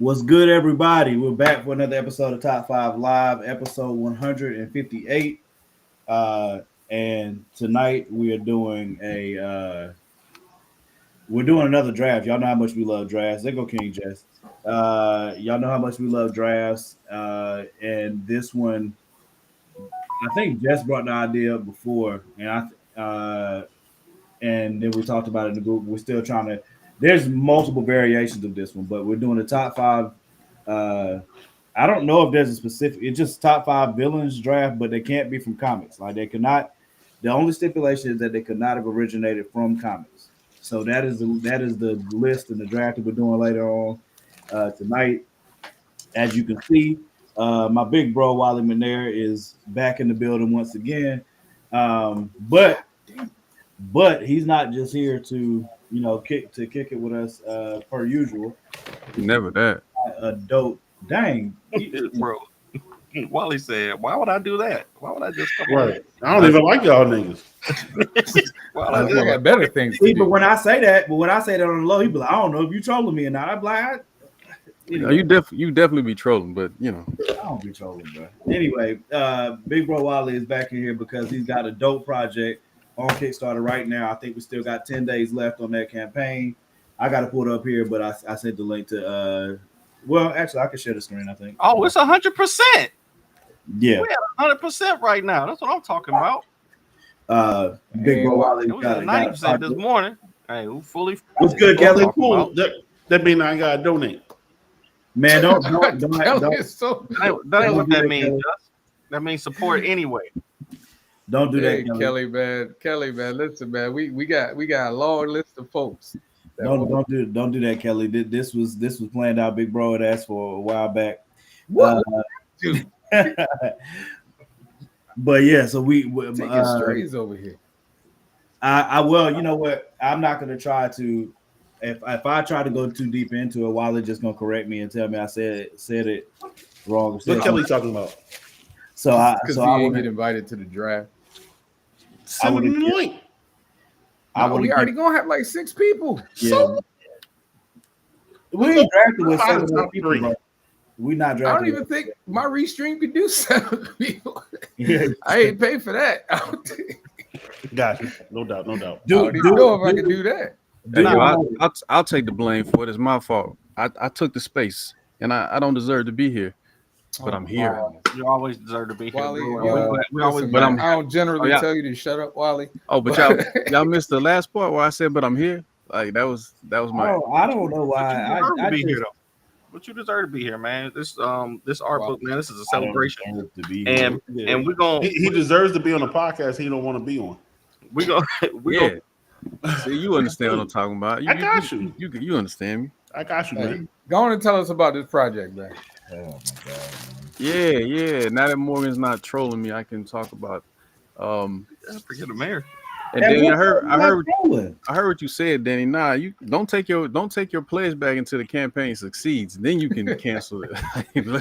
What's good, everybody? We're back for another episode of Top 5 Live, episode 158. Uh, and tonight we are doing we're doing another draft. Y'all know how much we love drafts. There go King Jess. Y'all know how much we love drafts. And this one, I think Jess brought the idea up before, and then we talked about it in the group. We're still trying to. There's multiple variations of this one, but we're doing the top five. Uh, I don't know if there's a specific. It's just top five villains draft, but they can't be from comics. Like they cannot. The only stipulation is that they could not have originated from comics. So that is the list and the draft that we're doing later on tonight. As you can see, my big bro Wally McNair is back in the building once again. But he's not just here to kick it with us per usual. Never that. A dope dang bro. Wally said, "Why would I do that? Why would I just come right? I don't even like y'all niggas. Why would I do I got better things. See, but when I say that on the low, he be like, I don't know if you trolling me or not. I'm like, you definitely be trolling, but I don't be trolling, bro. Anyway, Big Bro Wally is back in here because he's got a dope project on Kickstarter right now. I think we still got 10 days left on that campaign. I got to pull it up here, but I sent the link to. Well, actually, I can share the screen. I think. Oh, it's 100%. Yeah, we're at 100% right now. That's what I'm talking about. Big Bro Wally got 90% this morning. Hey, who fully? What's good, Kelly? Cool. That means I gotta donate. Man, don't. That ain't what that means. That means support anyway. Don't do that, Kelly, man. Listen, man. We got a long list of folks. Don't do that, Kelly. This was planned out. Big Bro had asked for a while back. Dude. But yeah, so we taking strays over here. I well, you know what? I'm not gonna try to. If I try to go too deep into it, Wally just gonna correct me and tell me I said it wrong. What Kelly talking about? I wouldn't get invited to the draft. We already gonna have like 6 people. Yeah. So we ain't drafted with 7 people. Bro. We not drafted. I don't even think my restream could do 7 people. I ain't paid for that. Gotcha. No doubt. I don't even know if I can do that. Hey, I'll take the blame for it. It's my fault. I took the space, and I don't deserve to be here, but I'm here. You always deserve to be here. Wally, I don't generally tell you to shut up, Wally. Oh, but y'all missed the last part where I said, "But I'm here." Like that was my. Oh, I don't know why. I be here though. But you deserve to be here, man. This art book, man. This is a celebration, and we're gonna. He deserves to be on the podcast. He don't want to be on. We go. See, you understand what I'm talking about. I got you. You understand me. I got you, man. Go on and tell us about this project, man. Oh my god. Yeah. Now that Morgan's not trolling me, I can talk about. Forget the mayor. And Danny, I heard what you said, Danny. Nah, you don't take your pledge back until the campaign succeeds. Then you can cancel it. I didn't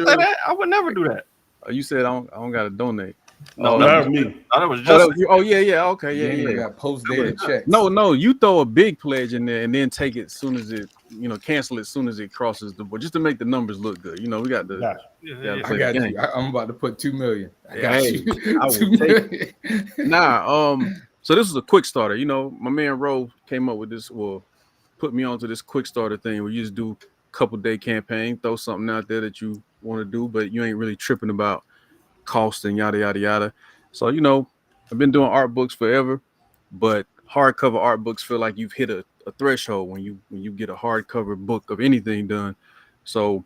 say that. I would never do that. Oh, you said I don't gotta donate. No, that was me. That was just. Yeah. Okay, yeah. Got post-dated checks. No. You throw a big pledge in there and then take it as soon as it, cancel it as soon as it crosses the board, just to make the numbers look good. We got the. I got you. I'm about to put $2 million. I got you. I will take it. So this is a quick starter. My man Ro came up with this, or put me onto this quick starter thing where you just do a couple day campaign, throw something out there that you want to do, but you ain't really tripping about cost and yada yada yada. So I've been doing art books forever, but hardcover art books feel like you've hit a threshold when you get a hardcover book of anything done. So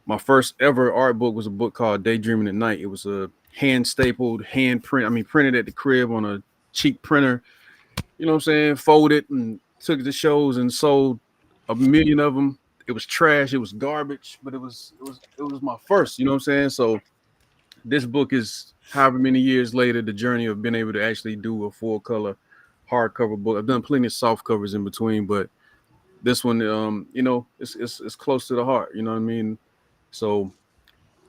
my first ever art book was a book called Daydreaming at Night. It was a hand stapled, printed at the crib on a cheap printer, folded and took it to shows and sold 1 million of them. It was trash, it was garbage, but it was my first, So this book is however many years later, the journey of being able to actually do a full color hardcover book. I've done plenty of soft covers in between, but this one, it's close to the heart. You know what I mean? So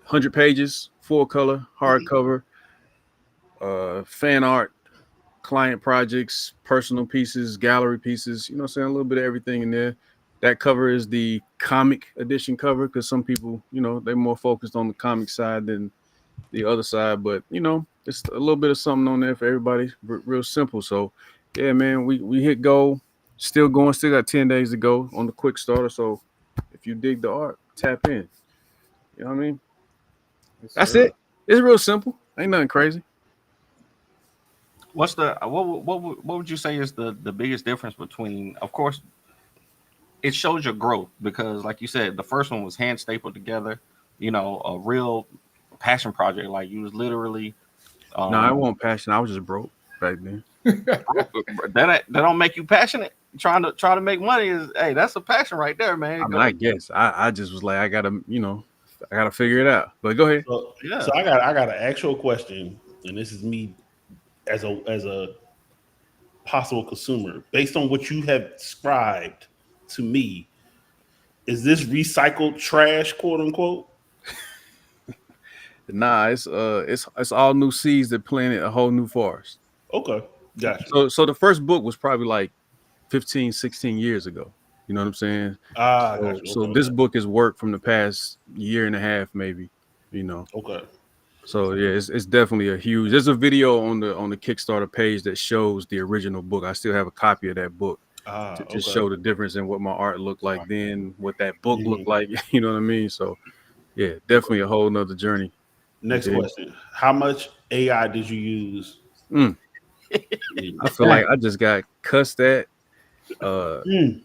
100 pages, full color, hardcover, fan art, client projects, personal pieces, gallery pieces, a little bit of everything in there. that cover is the comic edition cover because some people, they're more focused on the comic side than the other side. But it's a little bit of something on there for everybody. Real simple. So yeah, man, we hit go. Still going. Still got 10 days to go on the quick starter. So if you dig the art, tap in. You know what I mean? That's it. It's real simple. Ain't nothing crazy. What's the what would you say is the biggest difference between? Of course, it shows your growth because, like you said, the first one was hand stapled together. A real passion project. Like you was literally. No, I wasn't passionate. I was just broke back then. that don't make you passionate. Trying to make money is that's a passion right there, man. I guess I just was like I gotta figure it out. But go ahead. So I got an actual question, and this is me as a possible consumer based on what you have described to me. Is this recycled trash, quote unquote? Nah, it's all new seeds that planted a whole new forest. Okay, gotcha. So the first book was probably like 15, 16 years ago. You know what I'm saying? Gotcha. So this book is work from the past year and a half, maybe. Okay. So yeah, it's definitely there's a video on the Kickstarter page that shows the original book. I still have a copy of that book to just show the difference in what my art looked like then, what that book looked like. You know what I mean? So yeah, definitely a whole nother journey. Next question. How much AI did you use? I feel like I just got cussed at,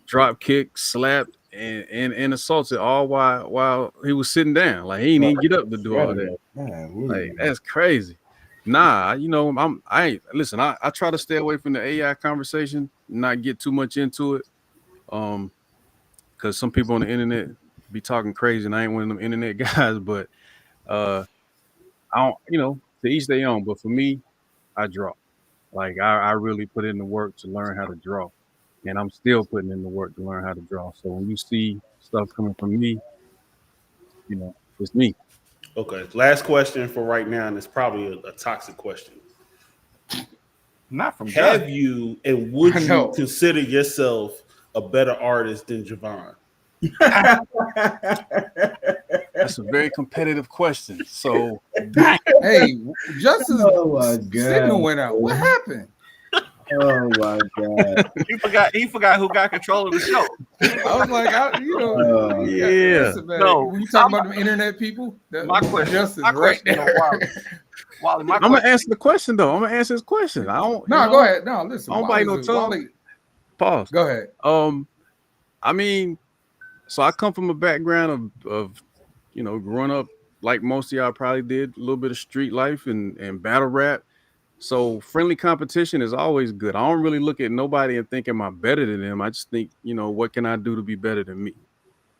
drop kicked, slapped, and assaulted all while he was sitting down. Like he didn't even get up to do all that. Like that's crazy. Nah, I try to stay away from the AI conversation, not get too much into it. Because some people on the internet be talking crazy, and I ain't one of them internet guys, but I don't, to each their own. But for me, I draw. Like I really put in the work to learn how to draw, and I'm still putting in the work to learn how to draw. So when you see stuff coming from me, it's me. Okay, last question for right now, and it's probably a toxic question. Not from Have you and would you consider yourself a better artist than Javon? That's a very competitive question. So, hey, Justice signal went out. What happened? Oh my god! He forgot who got control of the show. I was like, yeah. No, when you talking about the internet people, my question, Justice right there. Wally, I'm gonna answer the question though. I'm gonna answer his question. I don't. No, go ahead. No, listen. I don't bite no tongue. Pause. Go ahead. I mean, so I come from a background of growing up like most of y'all probably did, a little bit of street life and battle rap. So friendly competition is always good. I don't really look at nobody and think, am I better than them? I just think, what can I do to be better than me?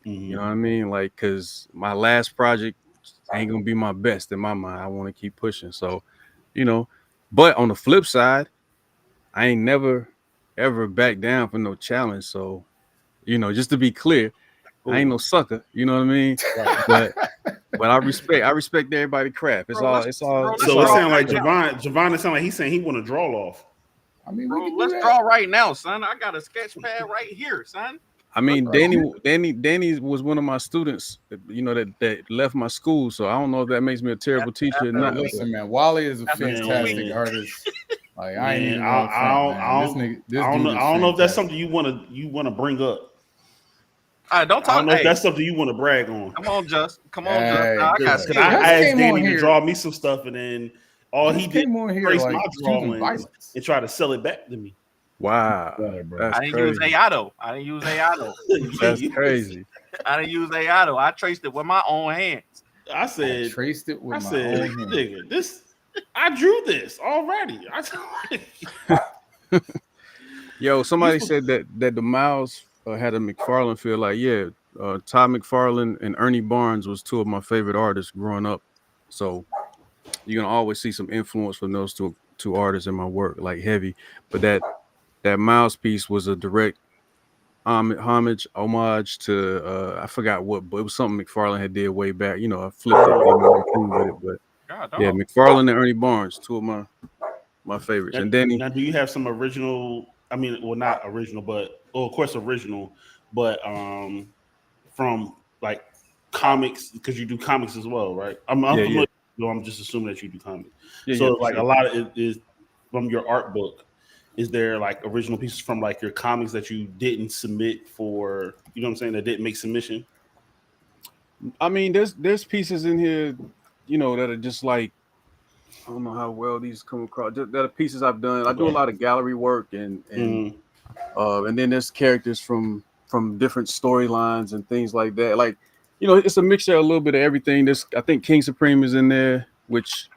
You know what I mean? Like, because my last project ain't going to be my best in my mind. I want to keep pushing. So, but on the flip side, I ain't never, ever back down for no challenge. So, just to be clear, I ain't no sucker. You know what I mean? But I respect everybody's craft. It's all. So it sounds like Javon. It sounds like he's saying he want to draw off. I mean, let's draw right now, son. I got a sketch pad right here, son. I mean, Danny was one of my students. That left my school. So I don't know if that makes me a terrible teacher or not. Listen, man, Wally is a fantastic artist. Like I don't know if that's something you want to bring up. Don't talk. I don't know if that's something you want to brag on. Come on, Just. I asked Danny to draw me some stuff, and then all he did was trace my drawings and try to sell it back to me. Wow, I didn't use AI though. That's crazy. I didn't use AI though. I traced it with my own hands. I traced it with my own hands. Nigga, I drew this already. Yo, somebody said that the Miles had a McFarlane feel. Like, Todd McFarlane and Ernie Barnes was two of my favorite artists growing up. So you're gonna always see some influence from those two artists in my work, like heavy. But that Miles piece was a direct homage to I forgot what, but it was something McFarlane had did way back. I flipped it with it, but yeah, McFarlane and Ernie Barnes, two of my favorites. And Danny. Now, do you have some original? I mean, well, not original, but of course original but from like comics, because you do comics as well, right? I'm Yeah, familiar. So I'm just assuming that you do comics. yeah, So for like sure. a lot of it is from your art book. Is there like original pieces from like your comics that you didn't submit for? You know what I'm saying? That didn't make submission. I mean, there's pieces in here, that are just like, I don't know how well these come across. That are pieces I've done. I do a Okay. lot of gallery work, and Mm, then there's characters from different storylines and things like that. Like, it's a mixture of a little bit of everything. I think King Supreme is in there, which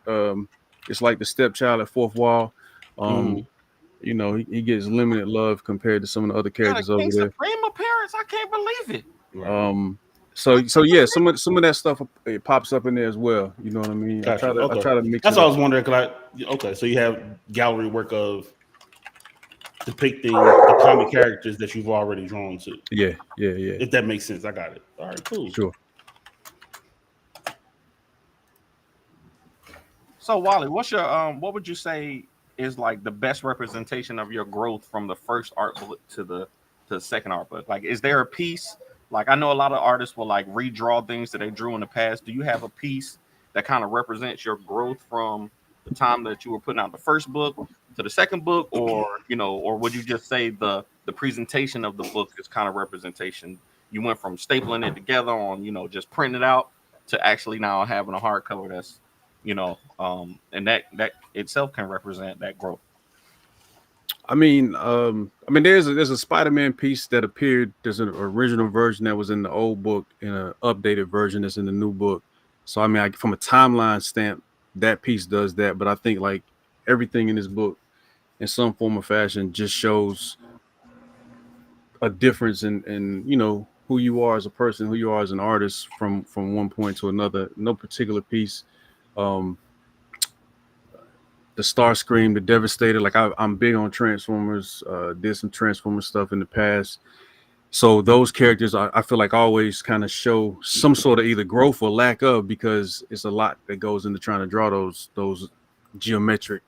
it's like the stepchild at Fourth Wall. mm. He gets limited love compared to some of the other Got a characters over King there. Supreme appearance. I can't believe it. Right. Um, so yeah, some of that stuff it pops up in there as well. You know what I mean? I Gotcha. try to I Okay. try to mix That's it what I up. was wondering. Okay, so you have gallery work of depicting the comic characters that you've already drawn to. Yeah, yeah, If that makes sense, I got it. All right, cool. sure. So Wally, what's your what would you say is like the best representation of your growth from the first art book to the second art book? Like, is there a piece? Like, I know a lot of artists will like redraw things that they drew in the past. Do you have a piece that kind of represents your growth from the time that you were putting out the first book to the second book, or or would you just say the presentation of the book is kind of representation? You went from stapling it together on just printing it out to actually now having a hardcover that's and that itself can represent that growth. I mean, there's a Spider-Man piece that appeared. There's an original version that was in the old book and an updated version that's in the new book. So I mean, from a timeline stamp, that piece does that. But I think like everything in this book, in some form or fashion, just shows a difference in who you are as a person, who you are as an artist from one point to another. No particular piece. Um, the Starscream, the Devastator. Like I'm big on Transformers. Did some Transformers stuff in the past. So those characters, I feel like always kind of show some sort of either growth or lack of, because it's a lot that goes into trying to draw those geometric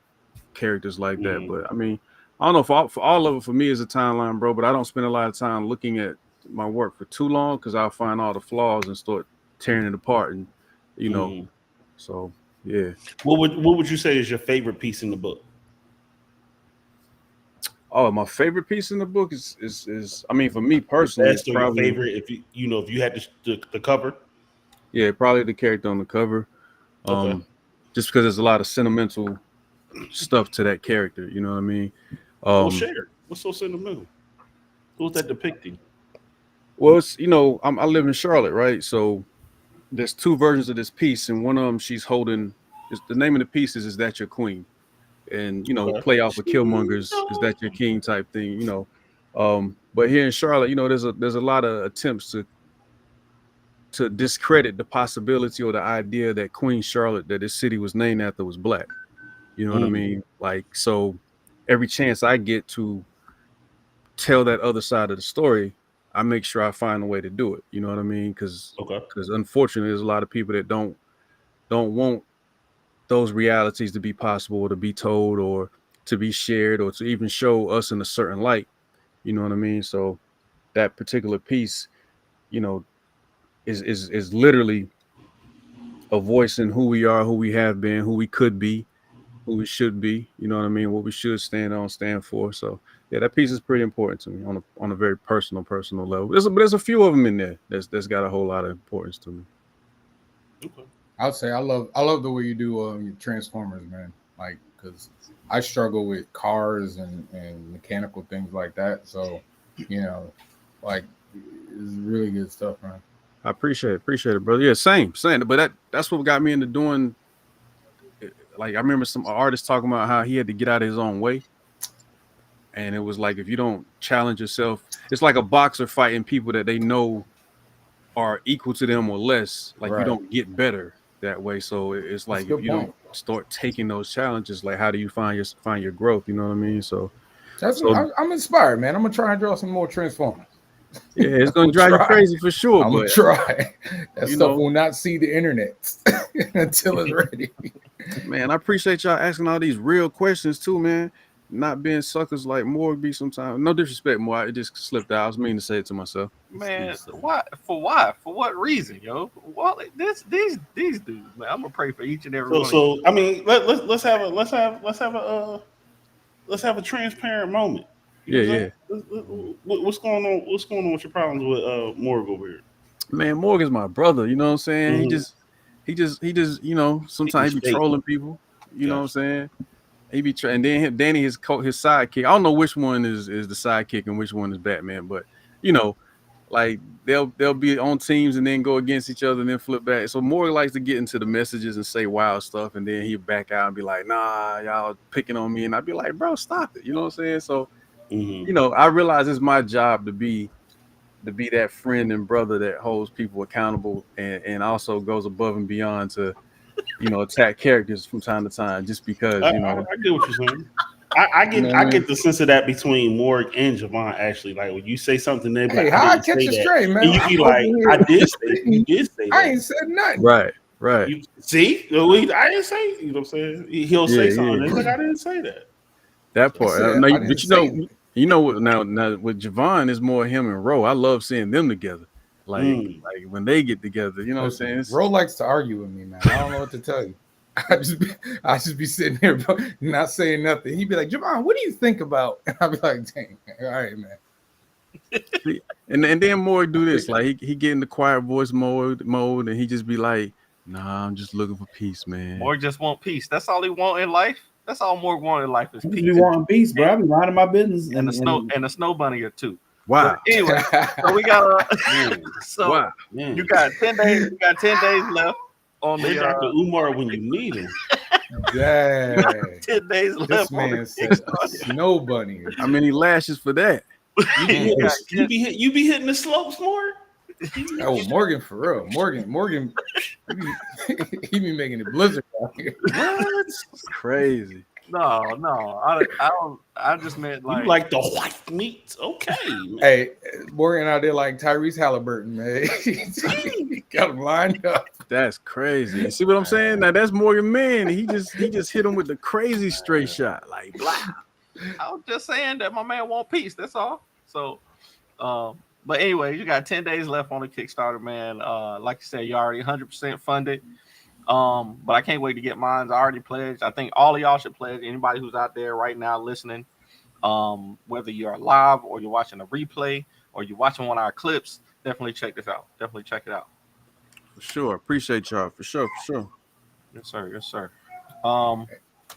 characters like that. Mm. But I mean, I don't know, for all of it, for me is a timeline, bro. But I don't spend a lot of time looking at my work for too long, because I'll find all the flaws and start tearing it apart, and Mm. so yeah. What would you say is your favorite piece in the book? Oh, my favorite piece in the book is I mean, for me Your personally, it's best or your probably, favorite? If if you had the cover. yeah, probably the character on the cover. Okay. Just because there's a lot of sentimental stuff to that character, you know what I mean? Well, Um, share. What's so sentimental? Who's that depicting? well, it's I live in Charlotte, right? So there's two versions of this piece, and one of them she's holding. The name of the piece is That Your Queen? And Okay. play off of Killmonger's Is That Your King type thing, But here in Charlotte, there's a lot of attempts to discredit the possibility or the idea that Queen Charlotte, that this city was named after, was black. You know what I Mm. mean? Like, so every chance I get to tell that other side of the story, I make sure I find a way to do it. You know what I mean? Because Okay. unfortunately, there's a lot of people that don't want those realities to be possible, or to be told, or to be shared, or to even show us in a certain light. You know what I mean? So that particular piece, you know, is literally a voice in who we are, who we have been, who we could be, who we should be. You know what I mean? What we should stand for. So yeah, that piece is pretty important to me on a very personal level. There's a few of them in there that's got a whole lot of importance to me. Okay. I would say I love the way you do your Transformers, man. Like, because I struggle with cars and mechanical things like that. So, like, it's really good stuff, man. I appreciate it, brother. Yeah, same. But that's what got me into doing. Like, I remember some artists talking about how he had to get out of his own way, and it was like, if you don't challenge yourself, it's like a boxer fighting people that they know are equal to them or less. Like, you Right. don't get better that way. So it's That's a like, if good you point. don't start taking those challenges, like, how do you find your growth? You know what I mean? So I'm inspired, man. I'm gonna try and draw some more Transformers. yeah, it's gonna drive you crazy for sure. I'm gonna But try. That you stuff know, will not see the internet until it's ready. man, I appreciate y'all asking all these real questions too, man. not being suckers like Morg be sometimes. No disrespect, Morg. It just slipped out. I was meaning to say it to myself. Man, why? For what reason, yo? Well, these dudes, man. I'm gonna pray for each and every one. So I mean, let's have a transparent moment. Yeah. What's going on? What's going on with your problems with Morg over here? Man, Morg is my brother. You know what I'm saying? Mm-hmm. He just, you know, sometimes he be trolling people. You know what I'm saying? He be and then Danny, his sidekick. I don't know which one is the sidekick and which one is Batman, but you know, like they'll be on teams and then go against each other and then flip back. So Morg likes to get into the messages and say wild stuff, and then he'll back out and be like, "Nah, y'all picking on me," and I'd be like, "Bro, stop it." You know what I'm saying? So, you know, I realize it's my job to be that friend and brother that holds people accountable and also goes above and beyond to, you know, attack characters from time to time just because, you know. I get what you're saying. I get the sense of that between Morg and Javon, actually. Like when you say something, they hey, how I catch you straight, man. And you be like, I did say that. I ain't said nothing. Right. You, see? I didn't say, you know what I'm saying? He'll say something. He's like, I didn't say that. That part. But you know what? Now with Javon, it's more him and Ro. I love seeing them together. Like when they get together, you know what I'm saying? Ro likes to argue with me, man. I don't know what to tell you. I just be sitting here not saying nothing. He'd be like, Javon, what do you think about? And I'd be like, dang, all right, man. and then Morg do this. Like he get in the quiet voice mode and he just be like, nah, I'm just looking for peace, man. Morg just want peace. That's all he want in life. That's all Morg want in life is peace. You want peace, bro? I be minding my business and a snow bunny or two. Wow. But anyway, so we got you got 10 days. You got 10 days left on the Dr. Umar when you need him. Dang. 10 days left. This man said snow bunny. How many lashes for that? You be hitting the slopes more. Oh, Morgan for real. Morgan, he be making it blizzard out here. What? Crazy. No, I don't. I just meant like you like the white meat. Okay. Man. Hey, Morgan out there like Tyrese Halliburton, man. Got him lined up. That's crazy. You see what I'm saying? Now that's Morgan Man. He just hit him with the crazy straight shot, like blah. I was just saying that my man want peace. That's all. So, but anyway, you got 10 days left on the Kickstarter, man. Like you said, you already 100% funded. But I can't wait to get mine. I already pledged. I think all of y'all should pledge. Anybody who's out there right now listening, whether you're live or you're watching a replay or you're watching one of our clips, definitely check this out. Definitely check it out. For sure. Appreciate y'all. For sure. Yes, sir.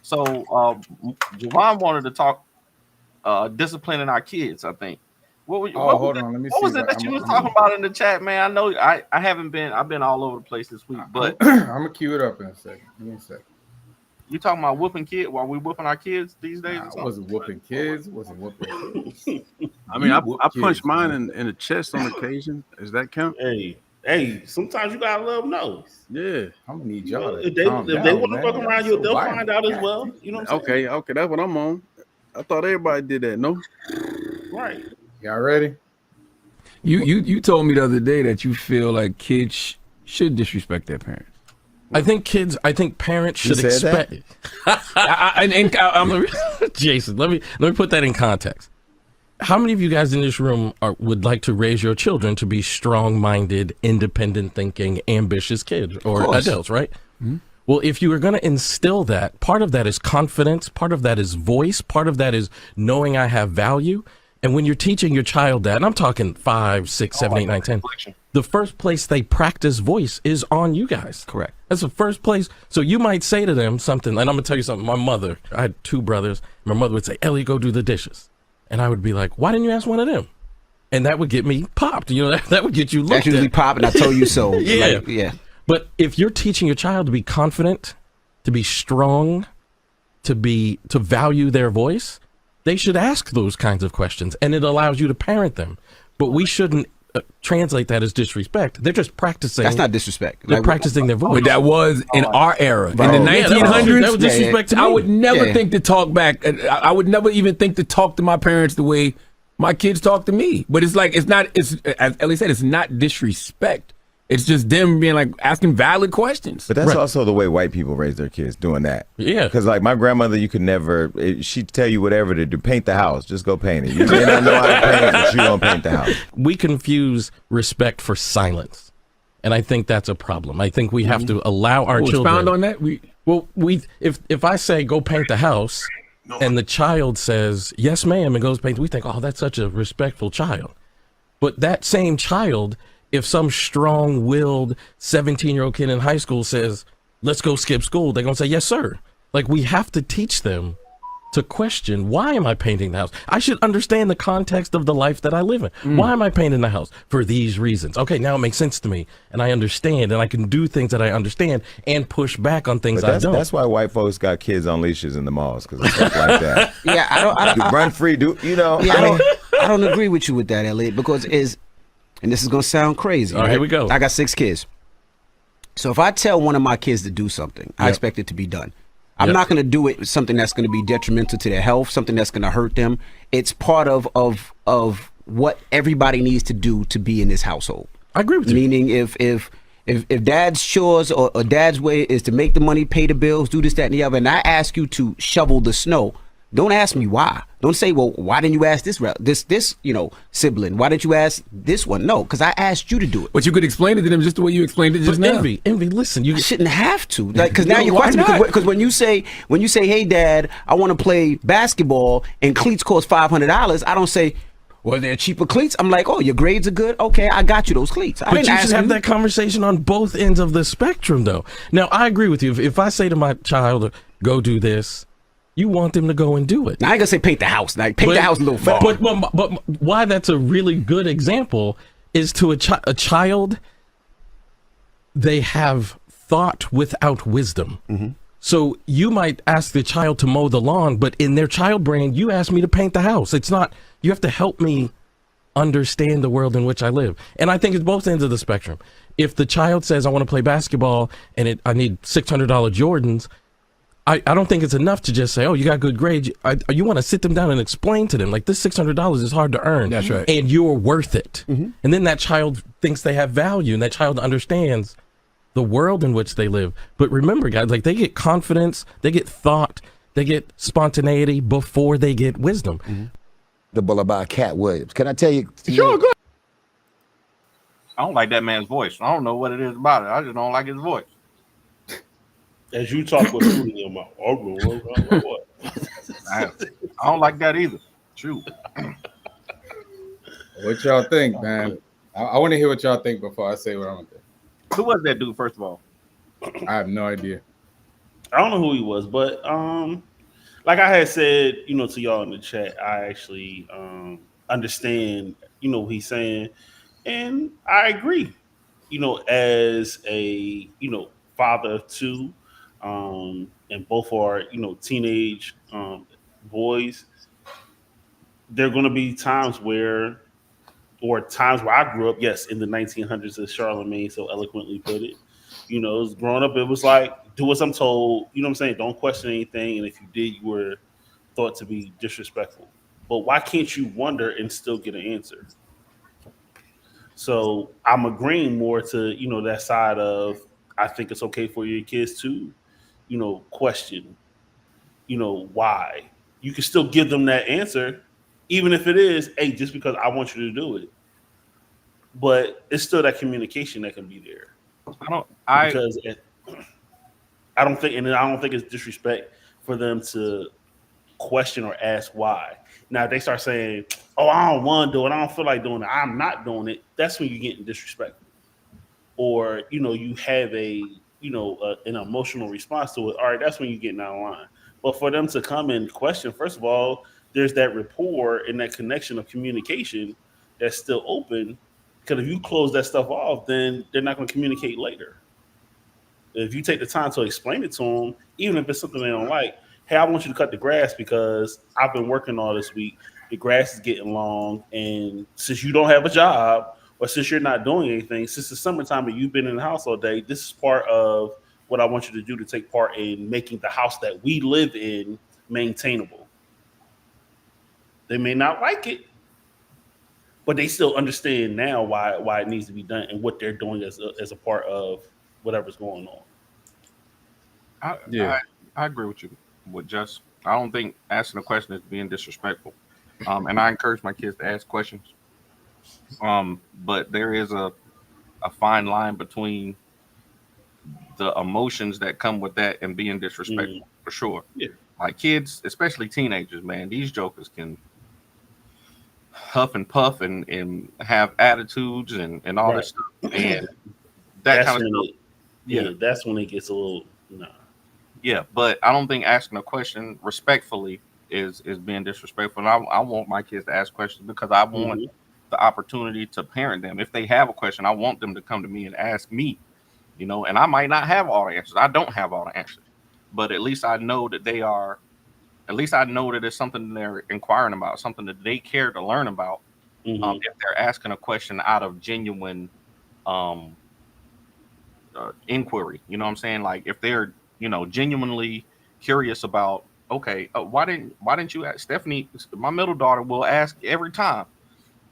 So Javon wanted to talk disciplining our kids, I think. Hold on. Let me see. What was it that you was talking about in the chat, man? I know I haven't been. I've been all over the place this week, but I'm gonna cue it up in a second. Give me a second. You talking about whooping kids while we whooping our kids these days? I wasn't whooping kids. I mean, I punched mine in the chest on occasion. Does that count? Hey, sometimes you gotta let them know. Yeah, I'm gonna need y'all. If they want to fuck around you, they'll find out as well. You know what I'm saying? Okay, that's what I'm on. I thought everybody did that. No, right. Y'all ready? You told me the other day that you feel like kids should disrespect their parents. I think parents should expect. Jason, let me put that in context. How many of you guys in this room would like to raise your children to be strong-minded, independent-thinking, ambitious kids or adults, right? Mm-hmm. Well, if you are going to instill that, part of that is confidence, part of that is voice, part of that is knowing I have value. And when you're teaching your child that, and I'm talking 5, 6, 7, 8, 9, 10, the first place they practice voice is on you guys. Correct. That's the first place. So you might say to them something, and I'm going to tell you something. My mother, I had 2 brothers. My mother would say, Ellie, go do the dishes. And I would be like, why didn't you ask one of them? And that would get me popped. You know, that would get you looked at. That's usually popped, and I told you so. Yeah. Yeah. But if you're teaching your child to be confident, to be strong, to value their voice, they should ask those kinds of questions, and it allows you to parent them. But we shouldn't translate that as disrespect. They're just practicing. That's not disrespect. They're practicing their voice. But that was in our era. In the 1900s, that was disrespect to me. I would never think to talk back. I would never even think to talk to my parents the way my kids talk to me. But it's like, as Ellie said, it's not disrespect. It's just them being like asking valid questions. But that's also the way white people raise their kids, doing that. Yeah. Because like my grandmother, you could never, she'd tell you whatever to do. Paint the house. Just go paint it. You may not know how to paint, but you don't paint the house. We confuse respect for silence. And I think that's a problem. I think we have to allow our children. Expound on that? If I say go paint the house and the child says, yes, ma'am, and goes paint, we think, oh, that's such a respectful child. But that same child, if some strong-willed 17-year-old kid in high school says, let's go skip school, they're going to say, yes, sir. Like, we have to teach them to question, why am I painting the house? I should understand the context of the life that I live in. Why am I painting the house? For these reasons. Okay, now it makes sense to me, and I understand, and I can do things that I understand and push back on things I don't. That's why white folks got kids on leashes in the malls, because it's stuff like that. Yeah, I don't run free, Yeah, I don't agree with you with that, Elliot, because and this is going to sound crazy. All right, here we go. I got 6 kids. So if I tell one of my kids to do something, I expect it to be done. I'm not going to do it with something that's going to be detrimental to their health, something that's going to hurt them. It's part of what everybody needs to do to be in this household. I agree with you. Meaning if dad's chores or dad's way is to make the money, pay the bills, do this, that, and the other, and I ask you to shovel the snow, don't ask me why. Don't say, well, why didn't you ask this sibling? Why didn't you ask this one? No, because I asked you to do it. But you could explain it to them just the way you explained it just now. Envy, listen, you shouldn't have to. Like, because now you're questioning. Because when you say, hey, Dad, I want to play basketball and cleats cost $500, I don't say, well, they're cheaper cleats. I'm like, oh, your grades are good. Okay, I got you those cleats. But you should have that conversation on both ends of the spectrum, though. Now, I agree with you. If I say to my child, go do this, you want them to go and do it. Now, I ain't gonna say paint the house. Like, paint the house a little far. But why that's a really good example is to a child, they have thought without wisdom. Mm-hmm. So you might ask the child to mow the lawn, but in their child brain, you asked me to paint the house. It's not, you have to help me understand the world in which I live. And I think it's both ends of the spectrum. If the child says, I want to play basketball and I need $600 Jordans, I don't think it's enough to just say, oh, you got good grades. You want to sit them down and explain to them, like, this $600 is hard to earn. That's right. And you're worth it. Mm-hmm. And then that child thinks they have value, and that child understands the world in which they live. But remember, guys, like, they get confidence, they get thought, they get spontaneity before they get wisdom. Mm-hmm. The bull about Cat Williams. Can I tell you? Sure, good. I don't like that man's voice. I don't know what it is about it. I just don't like his voice. As you talk with Julio, what? I don't like that either. True. What y'all think, man? I want to hear what y'all think before I say what I'm gonna think. Who was that dude, first of all? I have no idea. I don't know who he was, but like I had said, to y'all in the chat, I actually understand, what he's saying, and I agree. As a father of 2. And both are, teenage boys. There are going to be times where I grew up, yes, in the 1900s, as Charlemagne so eloquently put it. Growing up, it was like, do as I'm told. You know what I'm saying? Don't question anything. And if you did, you were thought to be disrespectful. But why can't you wonder and still get an answer? So I'm agreeing more to, that side of, I think it's okay for your kids to question, why. You can still give them that answer, even if it is, hey, just because I want you to do it. But it's still that communication that can be there. I don't think it's disrespect for them to question or ask why. Now, if they start saying, oh, I don't want to do it, I don't feel like doing it, I'm not doing it, that's when you're getting disrespectful. Or, you have an emotional response to it, all right, that's when you're getting out of line. But for them to come and question, first of all, there's that rapport and that connection of communication that's still open. Because if you close that stuff off, then they're not going to communicate later. If you take the time to explain it to them, even if it's something they don't like, hey, I want you to cut the grass because I've been working all this week. The grass is getting long. And since you don't have a job, or since you're not doing anything, since the summertime and you've been in the house all day, this is part of what I want you to do to take part in making the house that we live in maintainable. They may not like it, but they still understand now why it needs to be done and what they're doing as a part of whatever's going on. I agree with you. I don't think asking a question is being disrespectful. And I encourage my kids to ask questions. But there is a fine line between the emotions that come with that and being disrespectful for sure. Yeah. Like kids, especially teenagers, man, these jokers can huff and puff and have attitudes and all this stuff. And that kind of stuff. That's when it gets a little Yeah, but I don't think asking a question respectfully is being disrespectful. And I want my kids to ask questions because I want the opportunity to parent them. If they have a question, I want them to come to me and ask me, and I might not have all the answers. I don't have all the answers, but at least I know that it's something they're inquiring about, something that they care to learn about. If they're asking a question out of genuine inquiry, you know what I'm saying? Like if they're, genuinely curious about, okay, why didn't you ask Stephanie? My middle daughter will ask every time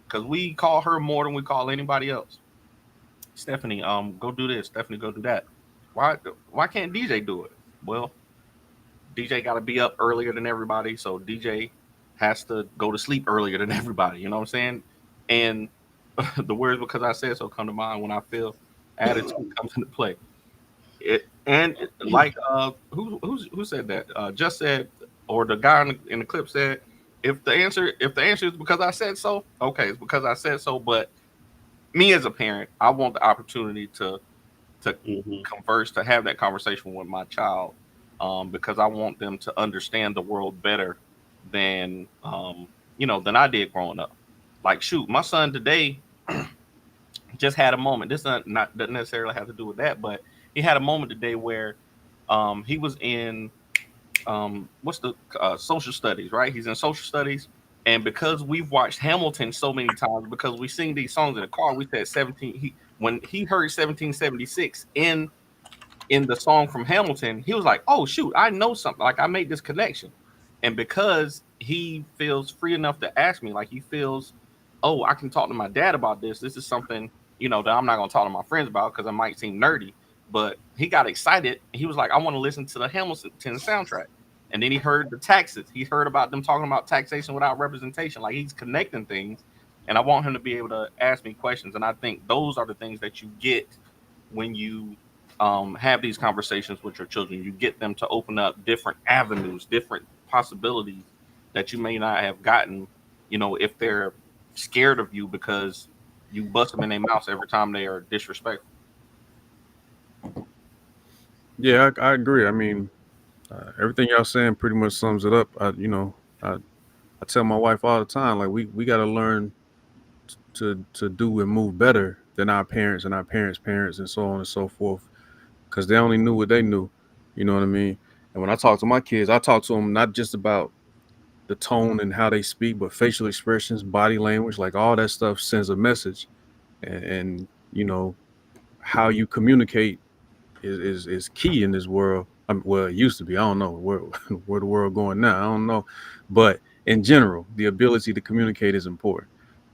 because we call her more than we call anybody else. Stephanie, go do this. Stephanie, go do that. Why can't DJ do it? Well, DJ got to be up earlier than everybody, so DJ has to go to sleep earlier than everybody. You know what I'm saying? And the words "because I said so" come to mind when I feel attitude comes into play. Who said that? Just said, or the guy in the clip said, if the answer is because I said so, okay, it's because I said so. But me as a parent, I want the opportunity to converse, to have that conversation with my child, because I want them to understand the world better than than I did growing up. Like, shoot, my son today just had a moment. This doesn't necessarily have to do with that, but he had a moment today where he was in social studies, right? He's in social studies, and because we've watched Hamilton so many times, because we sing these songs in the car, we said 17. When he heard 1776 in the song from Hamilton, he was like, "Oh shoot, I know something. Like I made this connection." And because he feels free enough to ask me, like he feels, "Oh, I can talk to my dad about this. This is something that I'm not gonna talk to my friends about because it might seem nerdy." But he got excited. He was like, "I want to listen to the Hamilton soundtrack." And then he heard the taxes. He heard about them talking about taxation without representation. Like he's connecting things. And I want him to be able to ask me questions. And I think those are the things that you get when you have these conversations with your children. You get them to open up different avenues, different possibilities that you may not have gotten, if they're scared of you because you bust them in their mouth every time they are disrespectful. Yeah, I agree. I mean, everything y'all saying pretty much sums it up. I tell my wife all the time, like we got to learn to do and move better than our parents and our parents' parents and so on and so forth, because they only knew what they knew. You know what I mean? And when I talk to my kids, I talk to them not just about the tone and how they speak, but facial expressions, body language, like all that stuff sends a message. And how you communicate is key in this world. Well, it used to be. I don't know where the world going now. I don't know, but in general, the ability to communicate is important.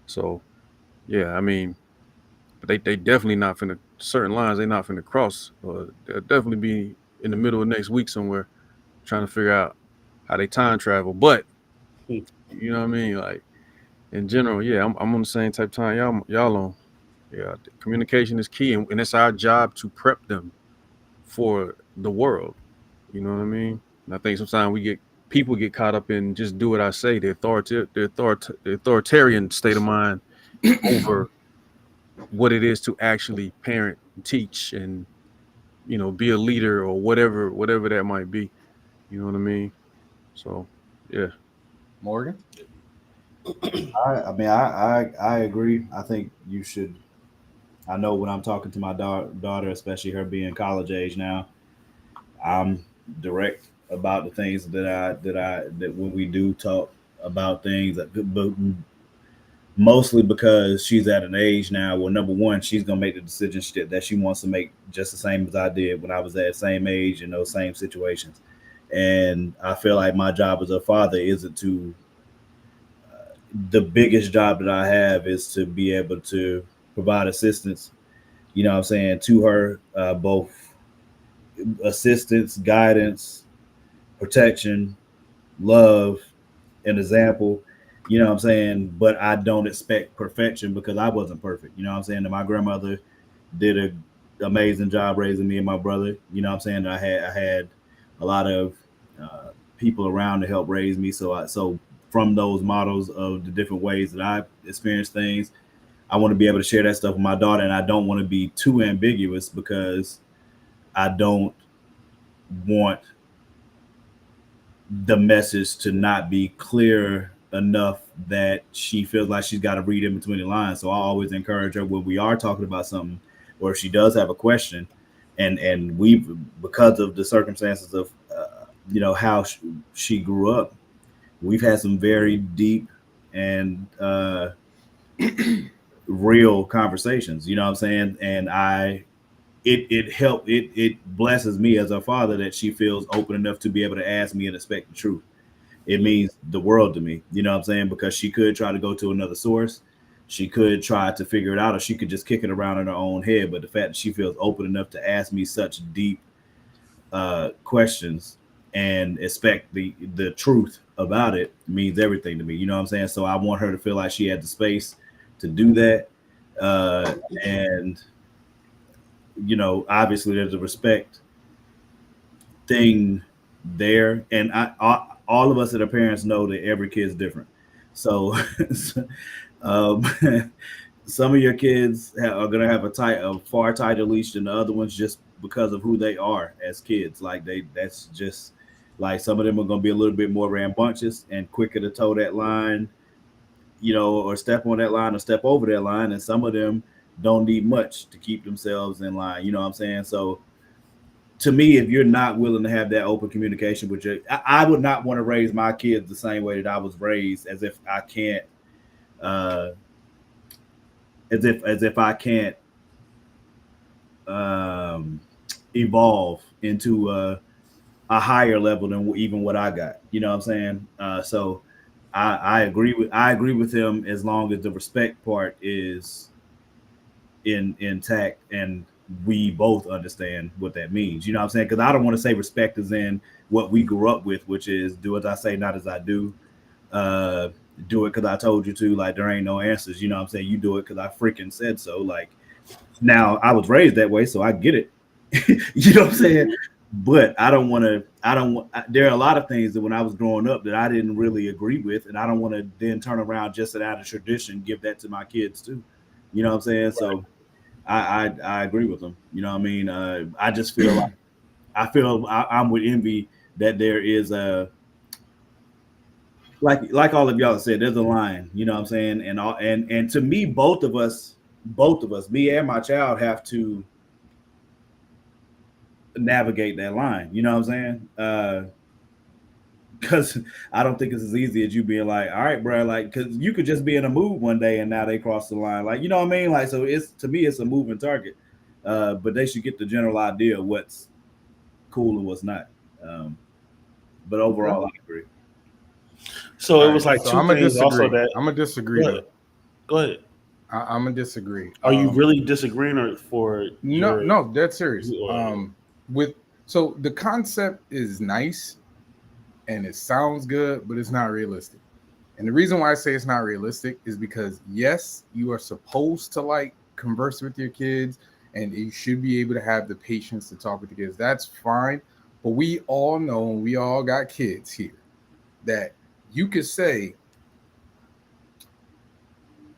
So, yeah, I mean, but they definitely not finna certain lines. They not finna cross. They'll definitely be in the middle of next week somewhere, trying to figure out how they time travel. But you know what I mean? Like in general, yeah, I'm on the same type of time y'all on. Yeah, communication is key, and it's our job to prep them for the world. You know what I mean? And I think sometimes people get caught up in just do what I say, the authoritarian state of mind over what it is to actually parent and teach and be a leader or whatever that might be. You know what I mean? So yeah. Morgan? I agree. I think you should. I know when I'm talking to my daughter, especially her being college age now, I'm direct about the things that when we do talk about things, but mostly because she's at an age now where, number one, she's gonna make the decision that she wants to make just the same as I did when I was that same age in those same situations. And I feel like my job as a father isn't to the biggest job that I have is to be able to provide assistance, you know what I'm saying, to her, both assistance, guidance, protection, love, an example, you know what I'm saying? But I don't expect perfection because I wasn't perfect, you know what I'm saying? And my grandmother did an amazing job raising me and my brother, you know what I'm saying? I had a lot of people around to help raise me. So from those models of the different ways that I experienced things, I want to be able to share that stuff with my daughter, and I don't want to be too ambiguous because I don't want the message to not be clear enough that she feels like she's got to read in between the lines. So I always encourage her when we are talking about something, or if she does have a question, and we, because of the circumstances of how she grew up, we've had some very deep and real conversations. You know what I'm saying? And it blesses me as a father that she feels open enough to be able to ask me and expect the truth. It means the world to me, you know what I'm saying? Because she could try to go to another source, she could try to figure it out, or she could just kick it around in her own head. But the fact that she feels open enough to ask me such deep questions and expect the truth about it means everything to me, you know what I'm saying? So I want her to feel like she had the space to do that, and obviously there's a respect thing there, and all of us that are parents know that every kid's different. So um, some of your kids are going to have a far tighter leash than the other ones, just because of who they are as kids. Like that's just like, some of them are going to be a little bit more rambunctious and quicker to toe that line, or step on that line or step over that line, and some of them don't need much to keep themselves in line. You know what I'm saying? So to me, if you're not willing to have that open communication with I would not want to raise my kids the same way that I was raised, as if I can't, as if I can't evolve into a higher level than even what I got. You know what I'm saying? So I agree with him, as long as the respect part is intact and we both understand what that means. You know what I'm saying? Because I don't want to say respect is in what we grew up with, which is do as I say, not as I do. Do it because I told you to. Like, there ain't no answers. You know what I'm saying? You do it because I freaking said so. Like, now I was raised that way, so I get it. You know what I'm saying? But I don't want to. There are a lot of things that when I was growing up that I didn't really agree with, and I don't want to then turn around just out of tradition give that to my kids too. You know what I'm saying? Right. So I agree with them. You know what I mean? I just feel like I'm with Envy that there is a, like all of y'all said, there's a line. You know what I'm saying? And to me, both of us, me and my child, have to navigate that line. You know what I'm saying? Because I don't think it's as easy as you being like, all right, bro, like, because you could just be in a mood one day and now they cross the line. Like, you know what I mean? Like, so to me, it's a moving target. But they should get the general idea of what's cool and what's not. But overall, I agree. So it was like so two things also that I'm gonna disagree. Go ahead. I'm gonna disagree. Are you really disagreeing, or for no, dead serious. So the concept is nice and it sounds good, but it's not realistic. And the reason why I say it's not realistic is because, yes, you are supposed to like converse with your kids, and you should be able to have the patience to talk with the kids. That's fine. But we all know, and we all got kids here, that you could say,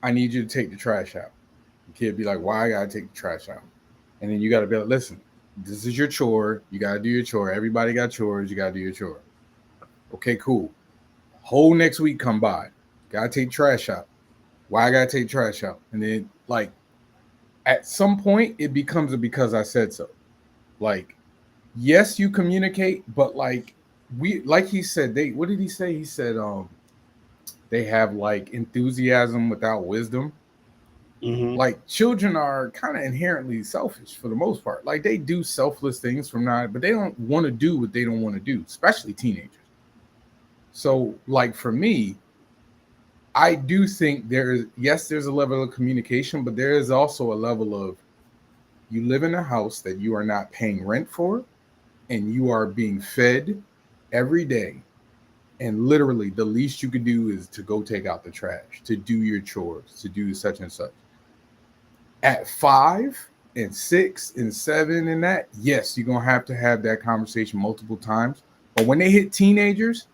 I need you to take the trash out. The kid be like, why I gotta take the trash out? And then you gotta be like, listen, this is your chore. You gotta do your chore. Everybody got chores. You gotta do your chore. Okay, cool. Whole next week come by. Gotta take trash out. Why I gotta take trash out? And then, like, at some point it becomes a because I said so. Like, yes, you communicate, but like he said, what did he say? He said they have like enthusiasm without wisdom. Mm-hmm. Like, children are kind of inherently selfish for the most part. Like, they do selfless things but they don't want to do what they don't want to do, especially teenagers. So, like, for me, I do think there's a level of communication, but there is also a level of you live in a house that you are not paying rent for, and you are being fed every day. And literally, the least you could do is to go take out the trash, to do your chores, to do such and such. At 5 and 6 and 7 and that, yes, you're gonna have to have that conversation multiple times. But when they hit teenagers,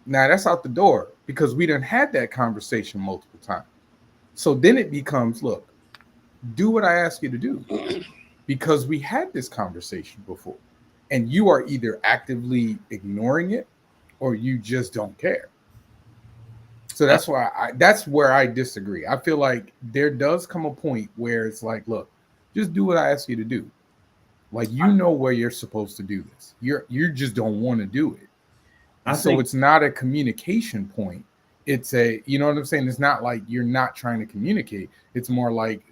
now that's out the door because we done had that conversation multiple times. So then it becomes, look, do what I ask you to do because we had this conversation before, and you are either actively ignoring it or you just don't care. So that's that's where I disagree. I feel like there does come a point where it's like, look, just do what I ask you to do. Like, you know where you're supposed to do this. You just don't want to do it. So it's not a communication point. It's a, you know what I'm saying? It's not like you're not trying to communicate. It's more like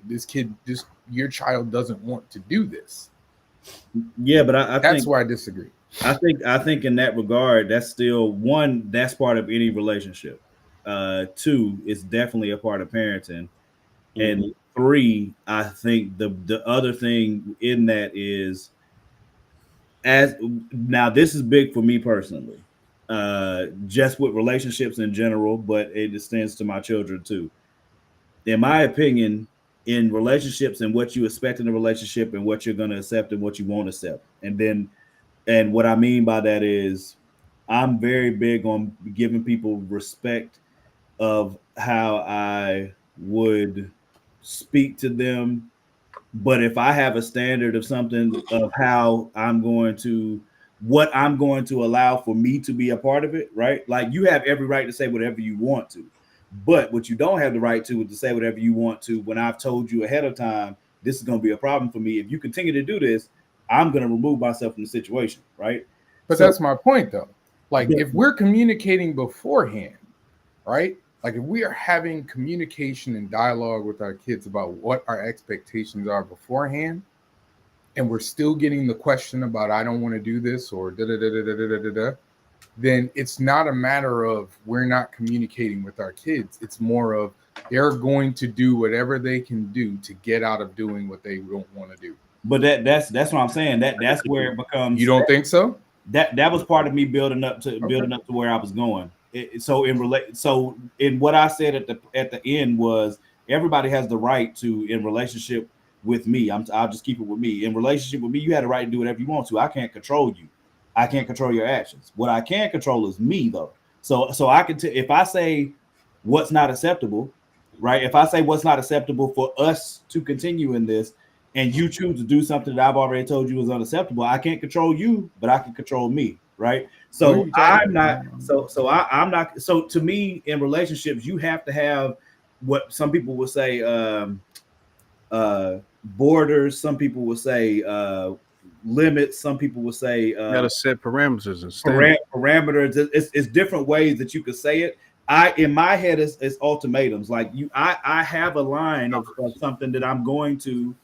your child doesn't want to do this. Yeah, but I that's think, where I disagree. I think in that regard, that's still one, that's part of any relationship. 2, it's definitely a part of parenting. And 3, I think the other thing in that is, as now, this is big for me personally, just with relationships in general, but it extends to my children too. In my opinion, in relationships and what you expect in a relationship and what you're going to accept and what you won't accept. And what I mean by that is, I'm very big on giving people respect of how I would speak to them. But if I have a standard of something of how what I'm going to allow for me to be a part of it, right? Like, you have every right to say whatever you want to, but what you don't have the right to is to say whatever you want to when I've told you ahead of time, this is going to be a problem for me. If you continue to do this, I'm going to remove myself from the situation, right? But that's my point, though. Like, if we're communicating beforehand, right? Like, if we are having communication and dialogue with our kids about what our expectations are beforehand, and we're still getting the question about, I don't want to do this, or da-da-da-da-da-da-da-da, then it's not a matter of we're not communicating with our kids. It's more of they're going to do whatever they can do to get out of doing what they don't want to do. But that's what I'm saying. That's where it becomes. You don't think so? That was part of me building up to where I was going. So in what I said at the end was, everybody has the right to, in relationship with me, I'll just keep it with me. In relationship with me, you had a right to do whatever you want to. I can't control you. I can't control your actions. What I can control is me, though. So I can if I say what's not acceptable, right? If I say what's not acceptable for us to continue in this, and you choose to do something that I've already told you is unacceptable, I can't control you, but I can control me, right? So I'm not. I'm not. So to me, in relationships, you have to have what some people will say borders. Some people will say limits. Some people will say you gotta set parameters and parameters. It's different ways that you could say it. In my head, it's ultimatums. Like, I have a line of something that I'm going to.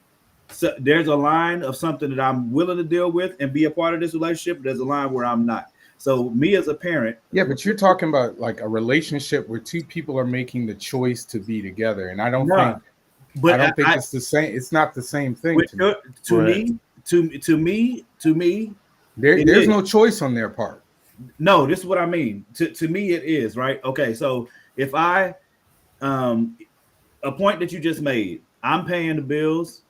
So there's a line of something that I'm willing to deal with and be a part of this relationship. There's a line where I'm not. So me as a parent. Yeah, but you're talking about like a relationship where two people are making the choice to be together, and I don't think it's the same. It's not the same thing to me. There's no choice on their part. No, this is what I mean. To me, it is, right. Okay, so if a point that you just made, I'm paying the bills.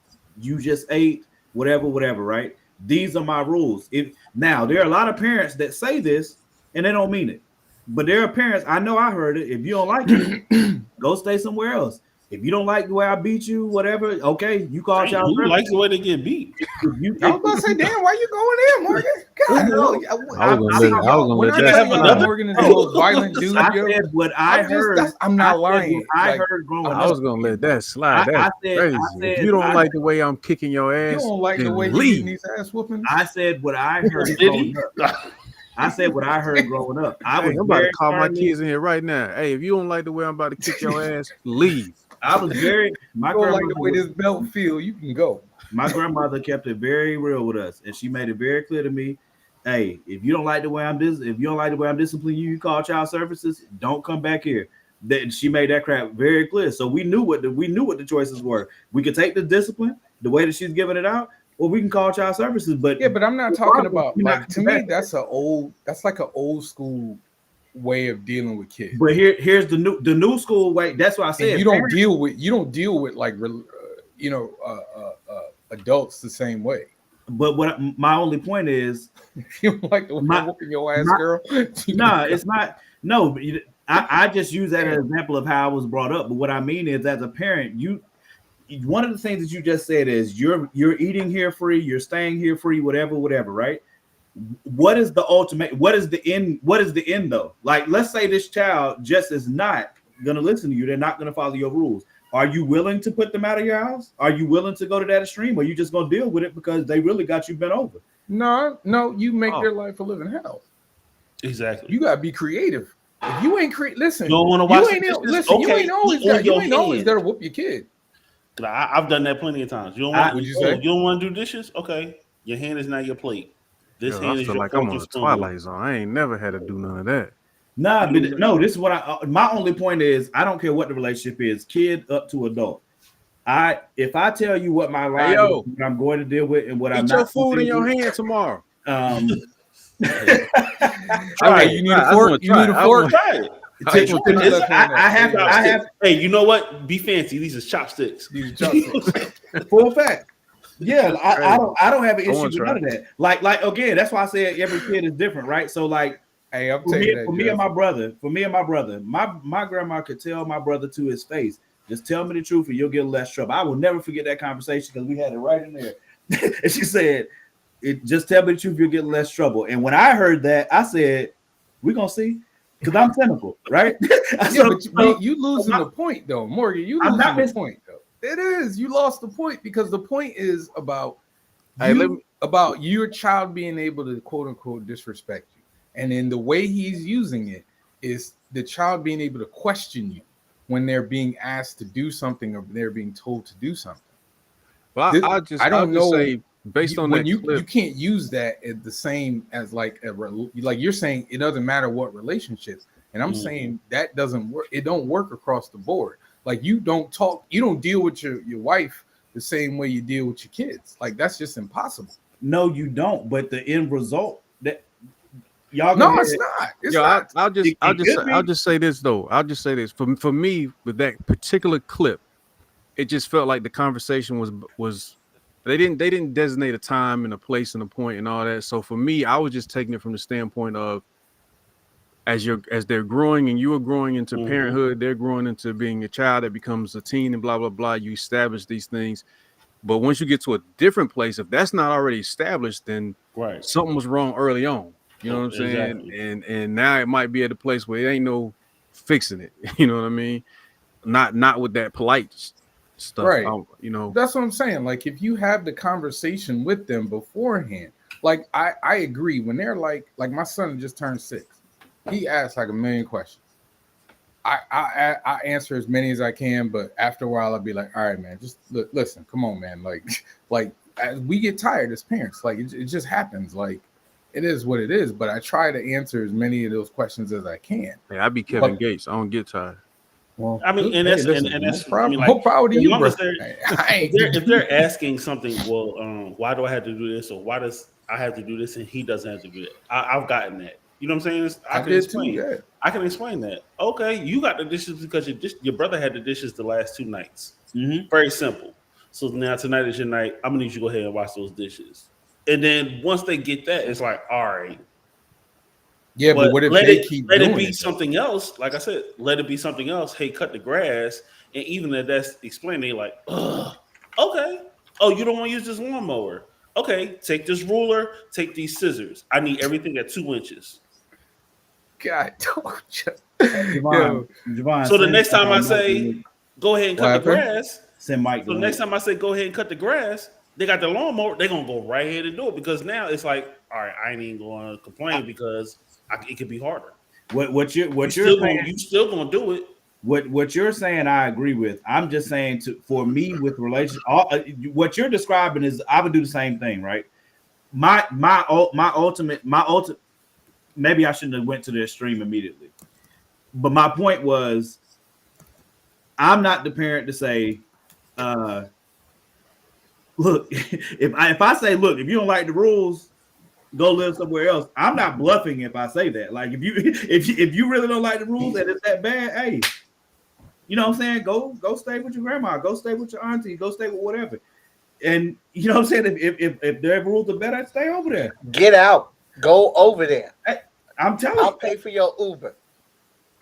You just ate, whatever, right? These are my rules. Now, there are a lot of parents that say this and they don't mean it. But there are parents, I know I heard it. If you don't like it, go stay somewhere else. If you don't like the way I beat you, whatever, okay, you call child. Who likes the way they get beat? I was about to say, damn, why you going in, Morgan? God, no. I was gonna let that. Morgan is the most violent dude. I said what I heard. I'm not lying. I heard growing up. I was gonna let that slide. That's crazy. If you don't like the way I'm kicking your ass, you don't like the way you're getting these ass whoopings. I said what I heard growing up. I said what I heard growing up. I'm about to call my kids in here right now. Hey, if you don't like the way I'm about to kick your ass, leave. I was very. My grandmother, like the way this belt feel, you can go. My grandmother kept it very real with us, and she made it very clear to me. Hey, if you don't like the way I'm disciplining you, call child services. Don't come back here. That she made that crap very clear. So we knew what the choices were. We could take the discipline, the way that she's giving it out, or we can call child services. But yeah, but I'm not talking about like to me. That's like an old school way of dealing with kids. But here's the new school way. That's why I said and you don't deal with like adults the same way. But my only point is, you don't like the whooping your ass, girl. No, it's not. No, I just use that as an example of how I was brought up. But what I mean is, as a parent, one of the things that you just said is you're eating here free, you're staying here free, whatever, right? What is the ultimate? What is the end? What is the end though? Like, let's say this child just is not gonna listen to you. They're not gonna follow your rules. Are you willing to put them out of your house? Are you willing to go to that extreme? Or are you just gonna deal with it because they really got you bent over? No, you make their life a living hell. Exactly. You gotta be creative. If you ain't listen, you don't want to watch. You ain't always there to whoop your kid. I've done that plenty of times. You don't want. You don't want to do dishes? Okay, your hand is not your plate. This hand is your like I'm on a Twilight Zone. I ain't never had to do none of that. Nah, but no. This is what my only point is. I don't care what the relationship is, kid up to adult. If I tell you what my life is, what I'm going to deal with, and what I'm not. Eat your food in your hand tomorrow. You need a fork. You need a fork. I have. Hey, you know what? Be fancy. These are chopsticks. Full fact. Yeah, I don't have an issue with none of that. Like again, that's why I said every kid is different, right? So like, hey, for me and my brother, my grandma could tell my brother to his face, just tell me the truth and you'll get less trouble. I will never forget that conversation because we had it right in there. And she said, just tell me the truth, you'll get less trouble. And when I heard that, I said, we're gonna see. Because I'm cynical, right? But you losing the point though, Morgan. You losing the point though. It is. You lost the point because the point is about about your child being able to quote unquote disrespect you. And in the way he's using it is the child being able to question you when they're being asked to do something or they're being told to do something. Well, I don't know. Say, based on when that you can't use that as the same as like you're saying it doesn't matter what relationships, and I'm saying that doesn't work. It don't work across the board. Like you don't deal with your wife the same way you deal with your kids. Like that's just impossible. No, you don't. But the end result that y'all it's not. It's not. I'll just say this though. I'll just say this for me with that particular clip, it just felt like the conversation was. They didn't designate a time and a place and a point and all that. So for me, I was just taking it from the standpoint of as they're growing and you are growing into parenthood, they're growing into being a child that becomes a teen and blah blah blah. You establish these things, but once you get to a different place, if that's not already established, then something was wrong early on. You know what I'm saying? Exactly. And now it might be at a place where it ain't no fixing it. You know what I mean? Not with that polite stuff, right? You know, that's what I'm saying. Like if you have the conversation with them beforehand, like I agree when they're like my son just turned 6, he asks like a million questions. I answer as many as I can, but after a while I'll be like, all right, man, just listen, come on, man, like as we get tired as parents, like it just happens, like it is what it is. But I try to answer as many of those questions as I can. Hey, I be Kevin Gates. I don't get tired. Well, I mean, and that's problem. I mean, like, proud of you, bro. If they're asking something, well, why do I have to do this, or why does I have to do this, and he doesn't have to do it? I've gotten that. You know what I'm saying? I can explain. Too, yeah. I can explain that. Okay, you got the dishes because your brother had the dishes the last 2 nights. Very simple. So now tonight is your night. I'm gonna need you to go ahead and wash those dishes. And then once they get that, it's like, all right. Yeah, but what if let it be something else? Like I said, let it be something else. Hey, cut the grass. And even if that's explained, they're like, ugh, okay. Oh, you don't want to use this lawnmower? Okay, take this ruler, take these scissors. I need everything at 2 inches. God, Javon, so the next time I say, go ahead and cut the grass. Send Mike. So the next time I say, go ahead and cut the grass, they got the lawnmower. They're gonna go right ahead and do it because now it's like, all right, I ain't even going to complain because it could be harder. What you're saying, you still gonna do it. What you're saying, I agree with. I'm just saying for me with relationship, what you're describing is I would do the same thing, right? My ultimate. Maybe I shouldn't have went to the extreme immediately, but my point was I'm not the parent to say, look, if I say, look, if you don't like the rules, go live somewhere else. I'm not bluffing if I say that. Like if you really don't like the rules and it's that bad, hey, you know what I'm saying? Go stay with your grandma, go stay with your auntie, go stay with whatever. And you know what I'm saying? If their rules are better, stay over there. Get out. Go over there. I'm telling you, I'll pay for your Uber.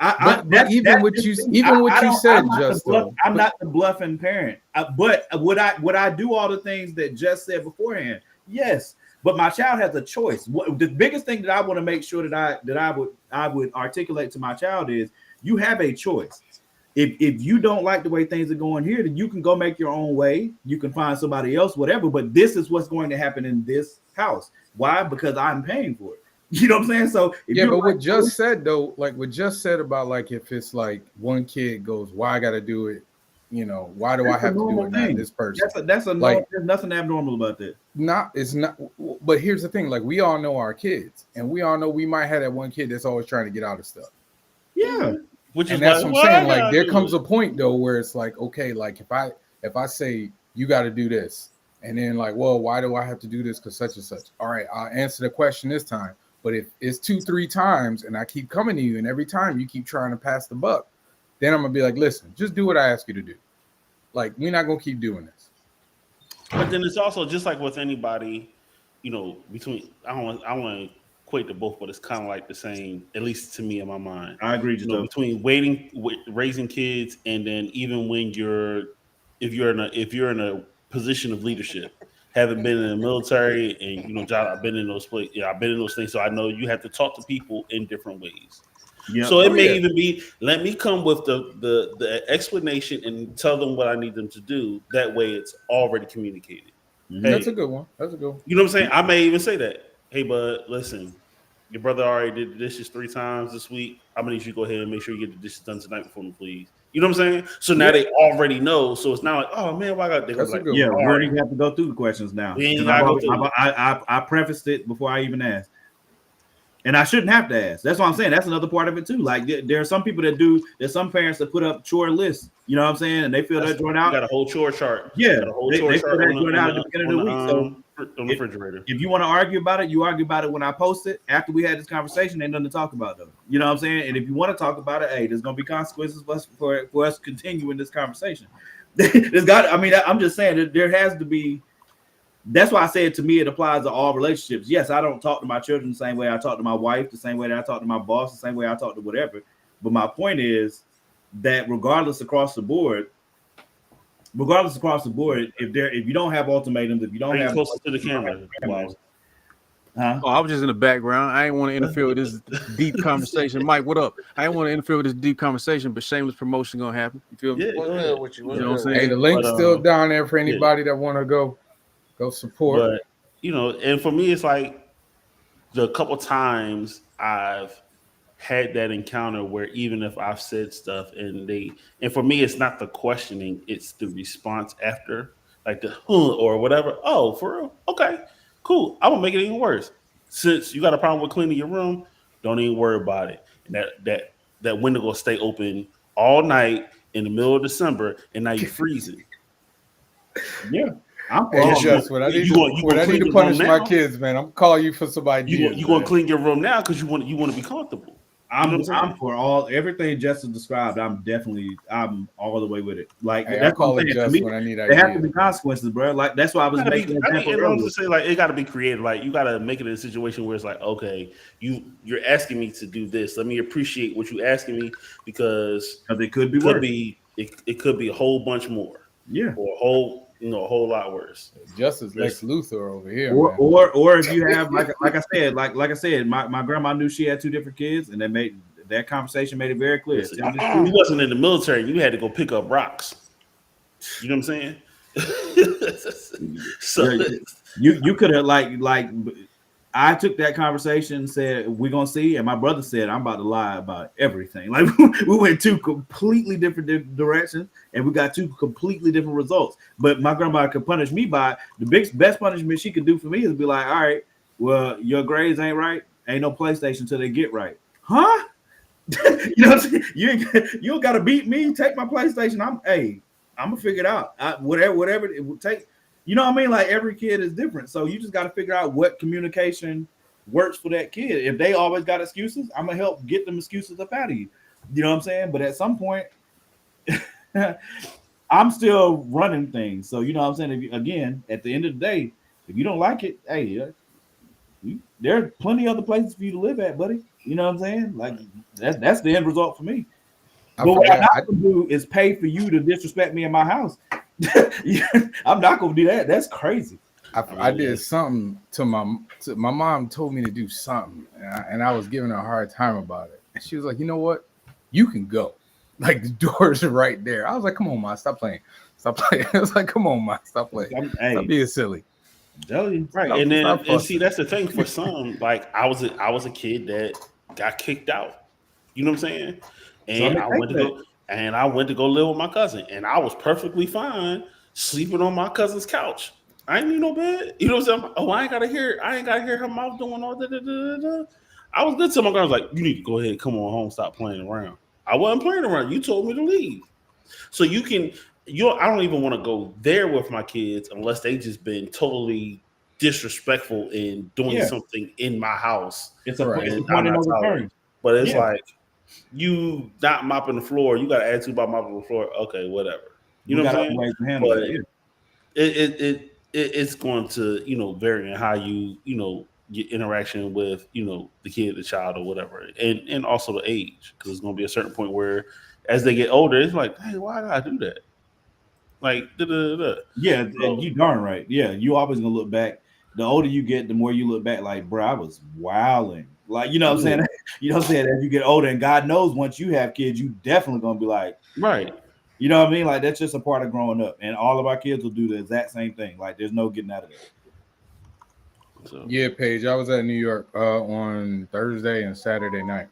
But even what you said, Justo, I'm not the bluffing parent. But would I do all the things that Just said beforehand? Yes. But my child has a choice. The biggest thing that I want to make sure that I would articulate to my child is you have a choice. If you don't like the way things are going here, then you can go make your own way. You can find somebody else, whatever. But this is what's going to happen in this house. Why? Because I'm paying for it. You know what I'm saying? So but what Just said though, like what Just said about like if it's like one kid goes, why I got to do it? You know, why do I have to do it? Not this person. That's a like, there's nothing abnormal about that. It's not. But here's the thing: like we all know our kids, and we all know we might have that one kid that's always trying to get out of stuff. Yeah, and that's what I'm saying. Like there comes a point though where it's like, okay, like if I say you got to do this, and then like, well, why do I have to do this? Because such and such. All right, I'll answer the question this time. But if it's 2-3 times and I keep coming to you and every time you keep trying to pass the buck, then I'm gonna be like, listen, just do what I ask you to do. Like, we're not gonna keep doing this. But then it's also just like with anybody, you know, between I want to equate to both, but it's kind of like the same, at least to me in my mind. I agree. You know, between raising kids and then even when if you're in a position of leadership. Haven't been in the military, and you know, John, I've been in those places. Yeah, I've been in those things, so I know you have to talk to people in different ways. Yep. So it may even be, let me come with the explanation and tell them what I need them to do. That way, it's already communicated. Mm-hmm. Hey, that's a good one. That's a good one. You know what I'm saying? I may even say that. Hey, bud, listen, your brother already did the dishes 3 times this week. I'm gonna need you to go ahead and make sure you get the dishes done tonight for me, please. You know what I'm saying? So now they already know. So it's not like, oh man, why got they go like, yeah, we don't even have to go through the questions now. I prefaced it before I even asked. And I shouldn't have to ask. That's what I'm saying. That's another part of it too. Like there are some people that do. There's some parents that put up chore lists. You know what I'm saying? And they fill that joint out. You got a whole chore chart. Yeah, they fill that joint out at the beginning of the week. So on the refrigerator. If you want to argue about it, you argue about it when I post it. After we had this conversation, ain't nothing to talk about though. You know what I'm saying? And if you want to talk about it, hey, there's gonna be consequences for us continuing this conversation. There's got. I mean, I'm just saying that there has to be. That's why I said to me it applies to all relationships. Yes, I don't talk to my children the same way I talk to my wife, the same way that I talk to my boss, the same way I talk to whatever. But my point is that regardless across the board, if you don't have ultimatums, if you don't have closer to the camera, Huh? Oh, I was just in the background. I didn't want to interfere with this deep conversation. Mike, what up? I didn't want to interfere with this deep conversation, but shameless promotion gonna happen. You feel me? Yeah, you know what I'm saying? Hey, the link's still down there for anybody that want to go support. But you know, and for me, it's like the couple times I've had that encounter where even if I've said stuff and for me, it's not the questioning, it's the response after, like the or whatever. Oh, for real? Okay. Cool. I'm gonna make it even worse. Since you got a problem with cleaning your room, don't even worry about it. And that window will stay open all night in the middle of December, and now you're freezing. Yeah, I'm just when I need to punish my kids, man. I'm calling you for some ideas. You gonna clean your room now because you want to be comfortable. I'm for everything Justin described. I'm all the way with it. Like that's call it just when I need ideas. There have to be consequences, bro. Like that's why I was making I mean, to say like it got to be creative. Like you got to make it in a situation where it's like, okay, you're asking me to do this. Let me appreciate what you're asking me because it could be it could be a whole bunch more. Yeah, or a whole lot worse. Justice Lex Luthor over here, or if you have like I said, my grandma knew she had 2 different kids, and that conversation made it very clear. You wasn't in the military; you had to go pick up rocks. You know what I'm saying? So you could have like I took that conversation, said we're gonna see, and my brother said I'm about to lie about everything. Like we went 2 completely different directions, and we got 2 completely different results. But my grandma could punish me by the best punishment she could do for me is be like, all right, well, your grades ain't right, ain't no PlayStation till they get right, huh? You know what I'm saying? You don't gotta beat me. Take my PlayStation. I'm gonna figure it out. Whatever it would take. You know what I mean? Like every kid is different, so you just got to figure out what communication works for that kid. If they always got excuses, I'm gonna help get them excuses up out of you. You know what I'm saying? But at some point, I'm still running things. So you know what I'm saying? Again, at the end of the day, if you don't like it, hey, there are plenty of other places for you to live at, buddy. You know what I'm saying? Like that's the end result for me. But what I'm not gonna do is pay for you to disrespect me in my house. I'm not gonna do that. That's crazy. I did something to my mom told me to do something, and I was giving her a hard time about it. And she was like, "You know what? You can go. Like the doors are right there." I was like, "Come on, Ma, stop playing. Stop playing." I was like, "Come on, Ma, stop playing. Stop being silly." Right, stop, and then and see that's the thing for some. Like I was a kid that got kicked out. You know what I'm saying? And I went to go live with my cousin, and I was perfectly fine sleeping on my cousin's couch. I ain't need no bed. You know what I'm saying? Oh, I ain't gotta hear her mouth doing all that. I was good till my girl was like, "You need to go ahead, come on home, stop playing around." I wasn't playing around. You told me to leave. So I don't even want to go there with my kids unless they just been totally disrespectful in doing something in my house. It's a point of no return. But it's like you not mopping the floor. You got an attitude about mopping the floor. Okay, whatever. You know what I'm saying? But it's going to vary in how you your interaction with the kid, the child, or whatever, and also the age, because there's going to be a certain point where as they get older, it's like, hey, why did I do that? Like, yeah, and you darn right. Yeah, you always gonna look back. The older you get, the more you look back. Like, bro, I was wilding. Like, you know what I'm saying? You know what I'm saying? As you get older, and God knows, once you have kids, you definitely gonna be like, right. You know what I mean? Like, that's just a part of growing up, and all of our kids will do the exact same thing. Like, there's no getting out of it. So. Yeah, Paige, I was at New York on Thursday and Saturday night.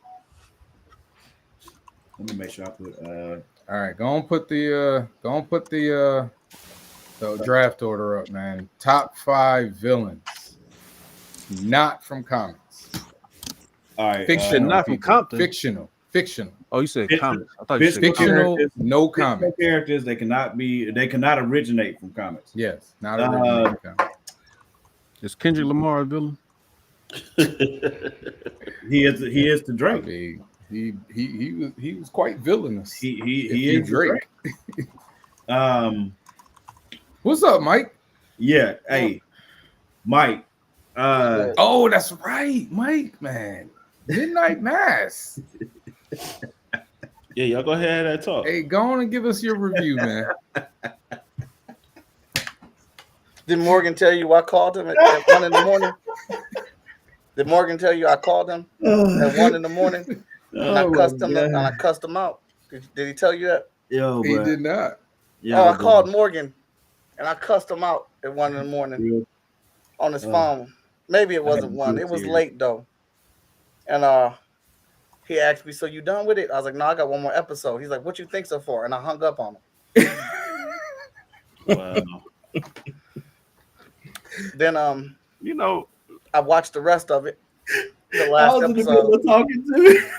Let me make sure I put. All right, go and put the draft order up, man. Top 5 villains, not from comics. All right, fictional, not from Compton. Fictional. Oh, you said comics. I thought you said fictional. No comics. Characters. They cannot originate from comics. Yes, not originate from comics. Is Kendrick Lamar a villain? He is the Drake. I mean, he was quite villainous. He is Drake. What's up, Mike? Yeah, hey, Mike. Oh, that's right, Mike, man. Midnight Mass. Yeah, y'all go ahead and talk. Hey, go on and give us your review, man. Did Morgan tell you I called him at 1 in the morning? Did Morgan tell you I called him at 1 in the morning? And I cussed him out. Did he tell you that? Yo, he did not. I called Morgan and I cussed him out at 1 in the morning on his phone. Maybe it wasn't 1. It was late though. And he asked me, "So you done with it?" I was like, "No, I got one more episode." He's like, "What you think so far?" And I hung up on him. Wow. Then I watched the rest of it. The last episode. Talking to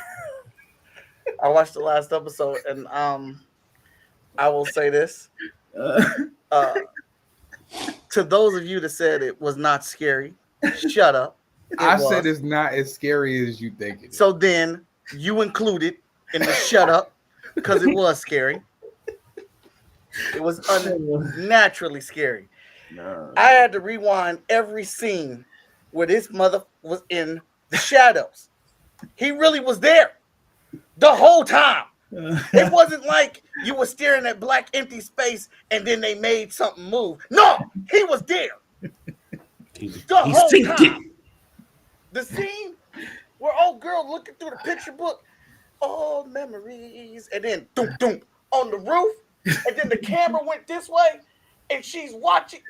I watched the last episode, and I will say this: to those of you that said it was not scary, shut up. I said it's not as scary as you think it is. So then you included in the shut up because it was scary. It was unnaturally scary. No. I had to rewind every scene where this mother was in the shadows. He really was there the whole time. It wasn't like you were staring at black empty space and then they made something move. No, he was there the whole time. The scene where old girl looking through the picture book, all memories, and then doom doom on the roof, and then the camera went this way, and she's watching.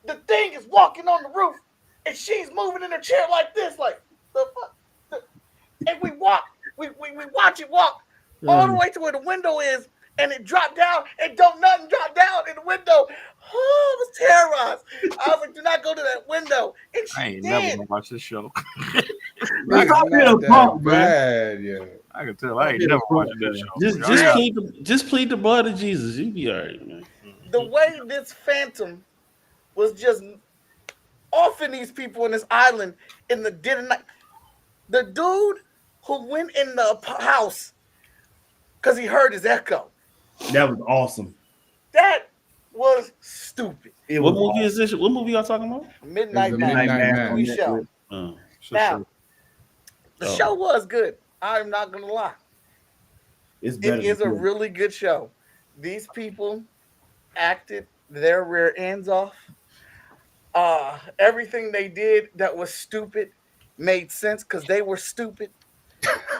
The thing is walking on the roof, and she's moving in her chair like this, like the fuck. And we watch it walk all the way to where the window is, and it dropped down, and don't nothing drop down in the window. Oh, I was terrorized. I was like, do not go to that window. And she I ain't did. never gonna watch this show. It's not that bad, yeah. I can tell. I ain't never watched that show. Just plead the blood of Jesus. You be all right, man. The way this Phantom was just offing these people on this island in the dead of night. The dude who went in the house because he heard his echo. That was awesome. That was stupid. What movie is this? What movie y'all talking about? Midnight Mass. Show. Now, the show was good. I'm not gonna lie. It is a really good show. These people acted their rear ends off. Everything they did that was stupid made sense because they were stupid.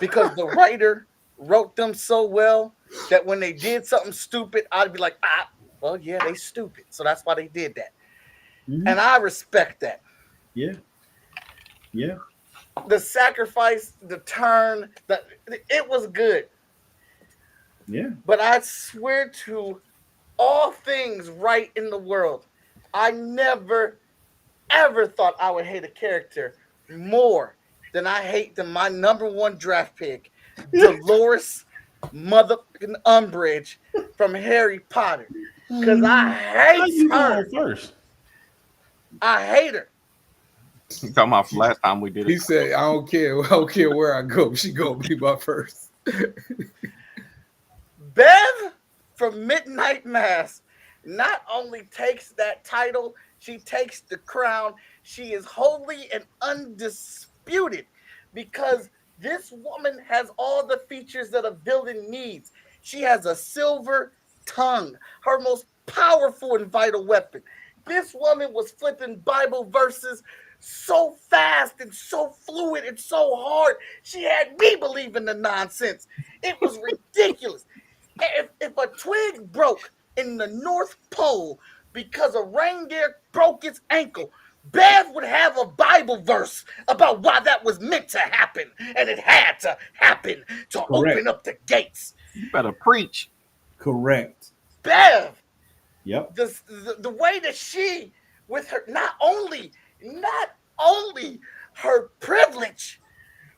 Because the writer wrote them so well that when they did something stupid, I'd be like, well, yeah, they stupid. So that's why they did that. Mm-hmm. And I respect that. Yeah. Yeah. The sacrifice, the turn, it was good. Yeah. But I swear to all things right in the world, I never, ever thought I would hate a character more than I hate my number one draft pick, Dolores motherfucking Umbridge from Harry Potter. Because I hate her. First. I hate her. You talking about last time we did it? He said, I don't care where I go. She gonna be my first. Bev from Midnight Mass not only takes that title, she takes the crown. She is holy and undisputed because this woman has all the features that a villain needs. She has a silver tongue, her most powerful and vital weapon. This woman was flipping Bible verses so fast and so fluid and so hard. She had me believing the nonsense. It was ridiculous. If a twig broke in the North Pole because a reindeer broke its ankle, Bev would have a Bible verse about why that was meant to happen, and it had to happen to open up the gates. You better preach. Correct. Bev. Yep. The way that she, with her, not only her privilege,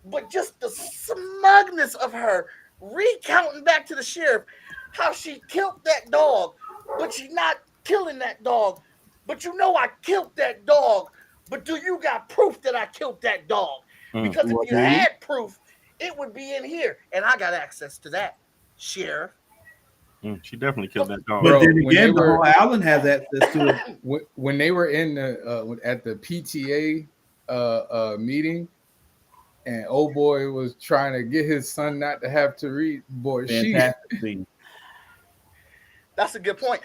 but just the smugness of her recounting back to the sheriff how she killed that dog, but she's not killing that dog. But you know I killed that dog. But do you got proof that I killed that dog? Because if you had proof, it would be in here. And I got access to that, sheriff. She definitely killed that dog. But then again, the whole island has access to it. When they were in the at the PTA meeting, and old boy was trying to get his son not to have to read. Boy, that's a good point.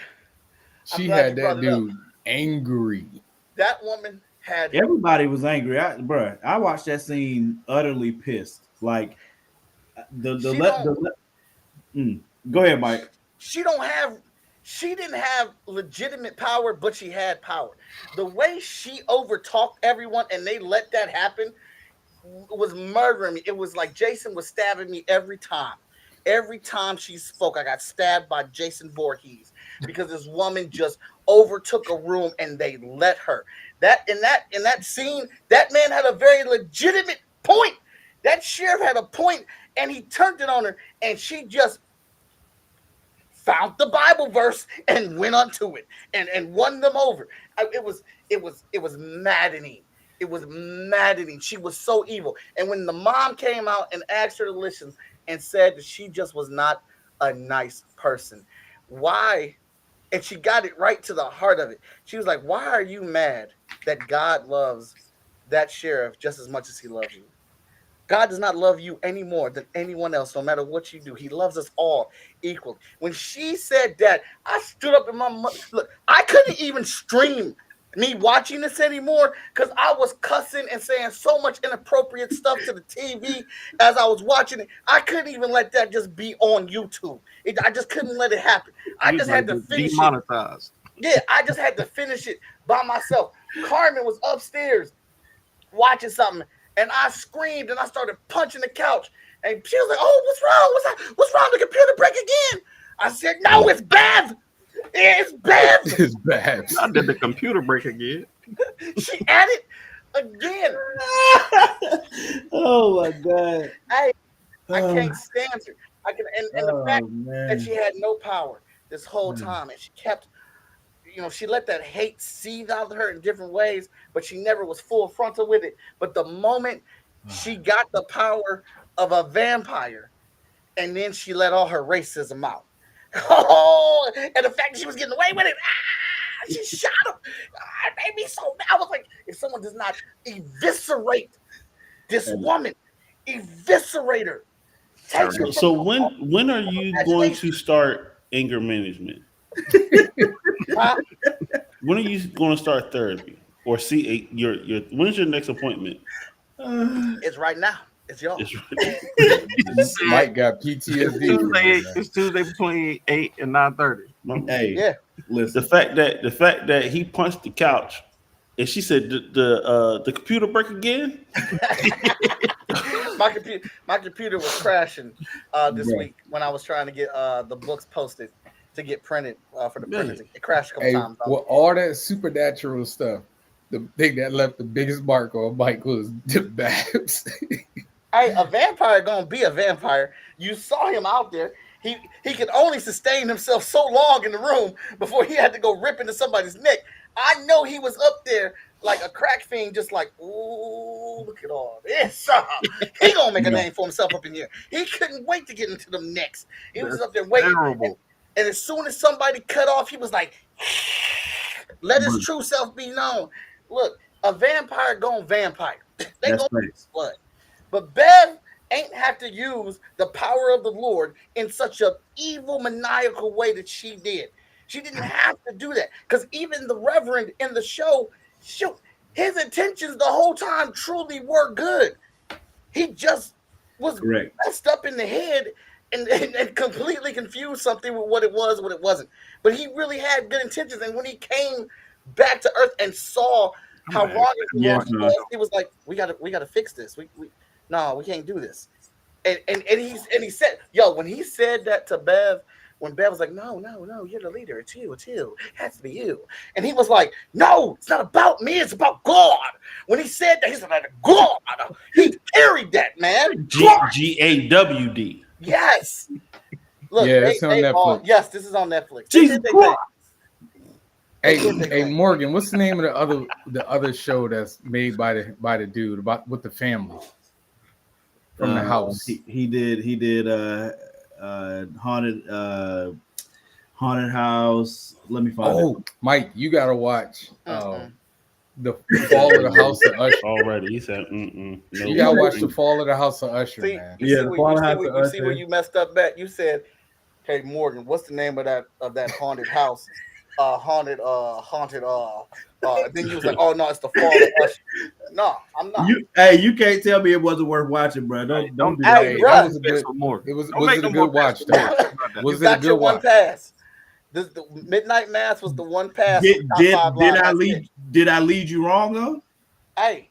She had that dude angry. That woman had everybody was angry. I watched that scene utterly pissed. Like go ahead, Mike. She didn't have legitimate power, but she had power. The way she overtalked everyone and they let that happen was murdering me. It was like Jason was stabbing me every time. Every time she spoke, I got stabbed by Jason Voorhees because this woman just overtook a room and they let her. In that scene, that man had a very legitimate point. That sheriff had a point and he turned it on her and she just found the Bible verse and went onto it and won them over. It was maddening. It was maddening. She was so evil. And when the mom came out and asked her to listen and said that she just was not a nice person. Why? And she got it right to the heart of it. She was like, why are you mad that God loves that sheriff just as much as he loves you? God does not love you any more than anyone else, no matter what you do. He loves us all equally. When she said that, I stood up in my look. I couldn't even stream me watching this anymore because I was cussing and saying so much inappropriate stuff to the TV as I was watching it. I couldn't even let that just be on YouTube. I just couldn't let it happen. I just had to finish demonetized. Yeah, I just had to finish it by myself. Carmen was upstairs watching something. And I screamed and I started punching the couch. And she was like, oh, what's wrong? What's wrong? The computer break again? I said, no, it's Bev. It's Bev. It's Bev. I did the computer break again. She added again. Oh, my God. Hey, I can't stand her. I can, and the fact that she man. had no power this whole time, and she kept, she let that hate seethe out of her in different ways, but she never was full frontal with it. But the moment she got the power of a vampire, and then she let all her racism out. Oh, and the fact that she was getting away with it, she shot him. It made me so mad. I was like, if someone does not eviscerate this woman, eviscerate her. So when are you going to start anger management? Huh? When are you going to start therapy or see your when's your next appointment? It's right now. It's y'all. It's right. Mike got PTSD. It's Tuesday between 8 and 9:30. Hey, Yeah. listen. The fact that he punched the couch and she said the computer break again. My computer was crashing this week when I was trying to get the books posted to get printed for the printers. It crashed a couple times. Well, all that supernatural stuff, the thing that left the biggest mark on Mike was the Babs. Hey, a vampire gonna be a vampire. You saw him out there. He could only sustain himself so long in the room before he had to go rip into somebody's neck. I know he was up there like a crack fiend, just like, ooh, look at all this. He gonna make a name for himself up in here. He couldn't wait to get into them necks. He was up there waiting. And as soon as somebody cut off, he was like, let his true self be known. Look, a vampire gonna vampire. They gonna use blood. But Bev ain't have to use the power of the Lord in such a evil, maniacal way that she did. She didn't have to do that. Because even the Reverend in the show, shoot, his intentions the whole time truly were good. He just was messed up in the head and completely confused something with what it was, what it wasn't. But he really had good intentions. And when he came back to Earth and saw how wrong it was, he was like, we gotta fix this. No, we can't do this. And he said, when he said that to Bev, when Bev was like, no, you're the leader. It's you. It has to be you. And he was like, no, it's not about me. It's about God. When he said that, he said, God. He carried that, man. GAWD. Yes. Look, it's on Netflix. Yes, this is on Netflix. Jesus Christ. Hey, Morgan, what's the name of the other show that's made by the dude with the family from the house? He did haunted house. Let me find it. Mike, you gotta watch the Fall of the House of Usher. Already, he said, no, you gotta watch the Fall of the House of Usher, man. The Fall of the House of Usher. You see where you messed up at? You said, "Hey Morgan, what's the name of that haunted house?" Haunted. Then you was like, "Oh no, it's the Fall of Usher." No, I'm not. You can't tell me it wasn't worth watching, bro. Don't do that. Hey, bro, that was a good. Was it a good watch though? Was it a good one pass? The Midnight Mass was the one pass. Did I lead you wrong though? Hey.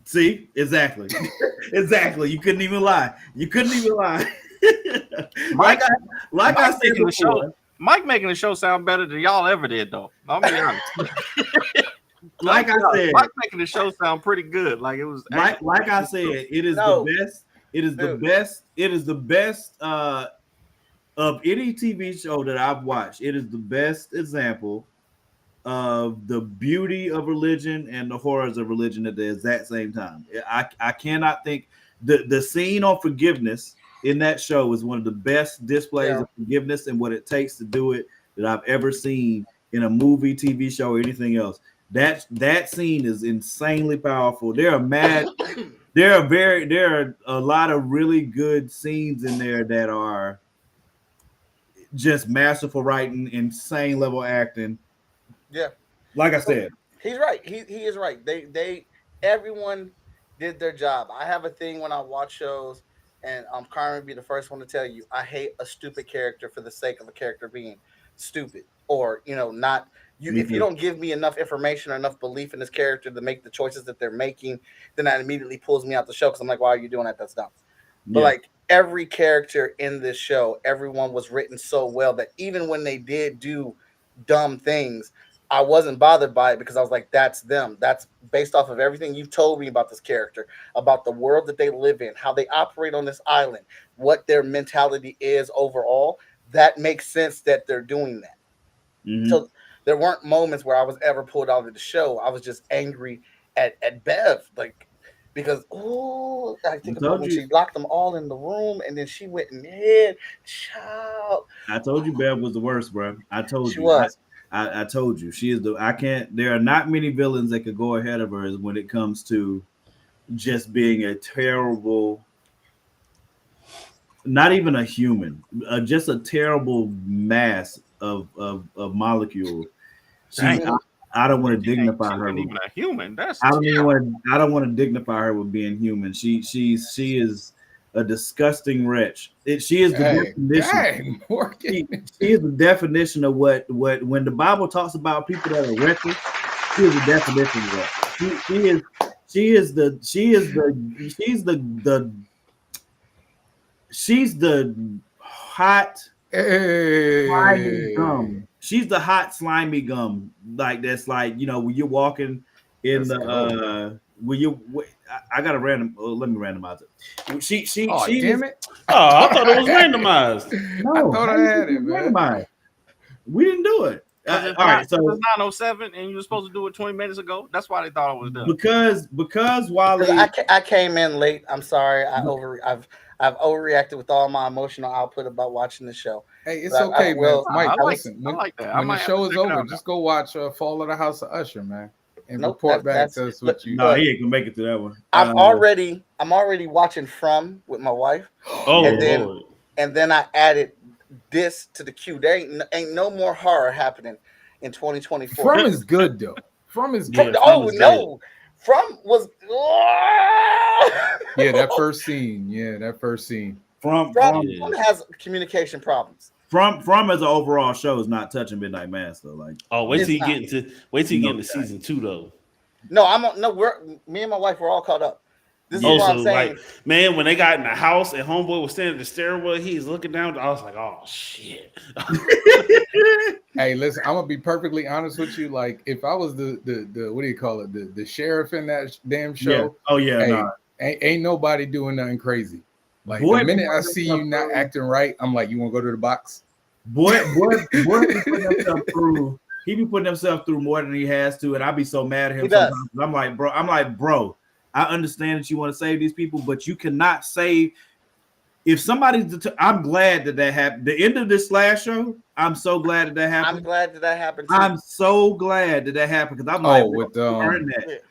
See, exactly. Exactly. You couldn't even lie. Like I said before, Mike making the show sound better than y'all ever did, though. I'll be honest. Like I said, Mike making the show sound pretty good. Like it was. Like I said, it is the best. It is the best. It is the best of any TV show that I've watched. It is the best example of the beauty of religion and the horrors of religion at the exact same time. I cannot think the scene on forgiveness in that show is one of the best displays of forgiveness and what it takes to do it that I've ever seen in a movie, TV show, or anything else. That scene is insanely powerful. There are a lot of really good scenes in there that are just masterful writing, insane level acting. Yeah, like I said, he's right. He is right. Everyone did their job. I have a thing when I watch shows, and Carmen be the first one to tell you, I hate a stupid character for the sake of a character being stupid, or not you. If you don't give me enough information or enough belief in this character to make the choices that they're making, then that immediately pulls me out the show because I'm like, why are you doing that? That's dumb. But like every character in this show, everyone was written so well that even when they did do dumb things, I wasn't bothered by it because I was like, that's them. That's based off of everything you've told me about this character, about the world that they live in, how they operate on this island, what their mentality is overall. That makes sense that they're doing that. Mm-hmm. So there weren't moments where I was ever pulled out of the show. I was just angry at Bev, like because I think about when she locked them all in the room and then she went in head. Child, I told you Bev was the worst, bro. I told she you. was. I told you she is the. I can't. There are not many villains that could go ahead of her when it comes to just being a terrible. Not even a human, just a terrible mass of molecules. I don't want to dignify her. Even a human. That's I don't want to dignify her with being human. She is a disgusting wretch. She is the definition. She is the definition of what when the Bible talks about people that are wretched. She is the definition of that. She's the hot slimy gum. She's the hot slimy gum. Like that's like, you know, when you're walking in I got a random. Let me randomize it. She. Damn it! I thought it was randomized. No, I thought I had it, man. Randomized. We didn't do it. All right, so it's 9:07, and you were supposed to do it 20 minutes ago. That's why they thought it was done. Because Wally, I came in late. I'm sorry. I've overreacted with all my emotional output about watching the show. Hey, it's okay, man. Mike, listen. I like that. When the show is over, just go watch Fall of the House of Usher, man, and report back to us what you. No, he ain't gonna make it to that one. I'm already watching From with my wife. Oh, and then I added this to the queue. There ain't no more horror happening in 2024. From is good though. From is good. From was yeah, that first scene. From has communication problems. From as an overall show is not touching Midnight Mass though. Like, wait till you get into season 2 though. Me and my wife were all caught up. This is what I'm saying. Like, man, when they got in the house and homeboy was standing at the stairwell, he's looking down. I was like, oh shit. Hey, listen, I'm gonna be perfectly honest with you. Like, if I was the what do you call it, the sheriff in that damn show, ain't nobody doing nothing crazy. Like the minute I see you not acting right, I'm like, you want to go to the box? Boy, he be putting himself through more than he has to, and I be so mad at him sometimes. I'm like, bro, I understand that you want to save these people, but you cannot save. If somebody's, I'm glad that happened. The end of this last show, I'm so glad that happened. I'm glad that happened too. I'm so glad that happened because I'm like, you earned that.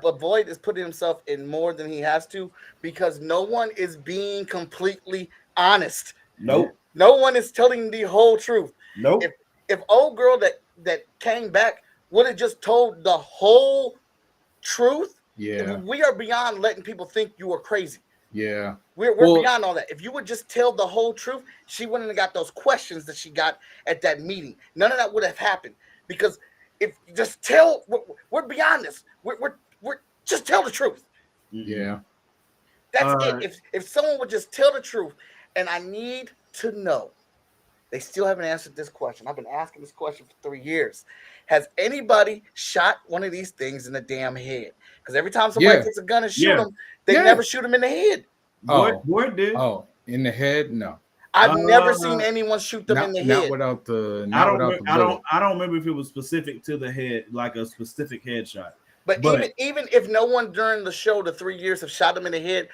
But Boyd is putting himself in more than he has to because no one is being completely honest. Nope. No one is telling the whole truth. Nope. If old girl that came back would have just told the whole truth, we are beyond letting people think you are crazy. Yeah. We're beyond all that. If you would just tell the whole truth, she wouldn't have got those questions that she got at that meeting. None of that would have happened because if you just tell, we're beyond this. We're just tell the truth. Yeah. That's it. If someone would just tell the truth, and I need to know, they still haven't answered this question. I've been asking this question for 3 years. Has anybody shot one of these things in the damn head? Because every time somebody takes a gun and shoot them, they never shoot them in the head. Boyd did. Oh, in the head? No. I've never seen anyone shoot them in the head. Not without the. I don't remember if it was specific to the head, like a specific headshot. But even if no one during the show, the 3 years, have shot them in the head,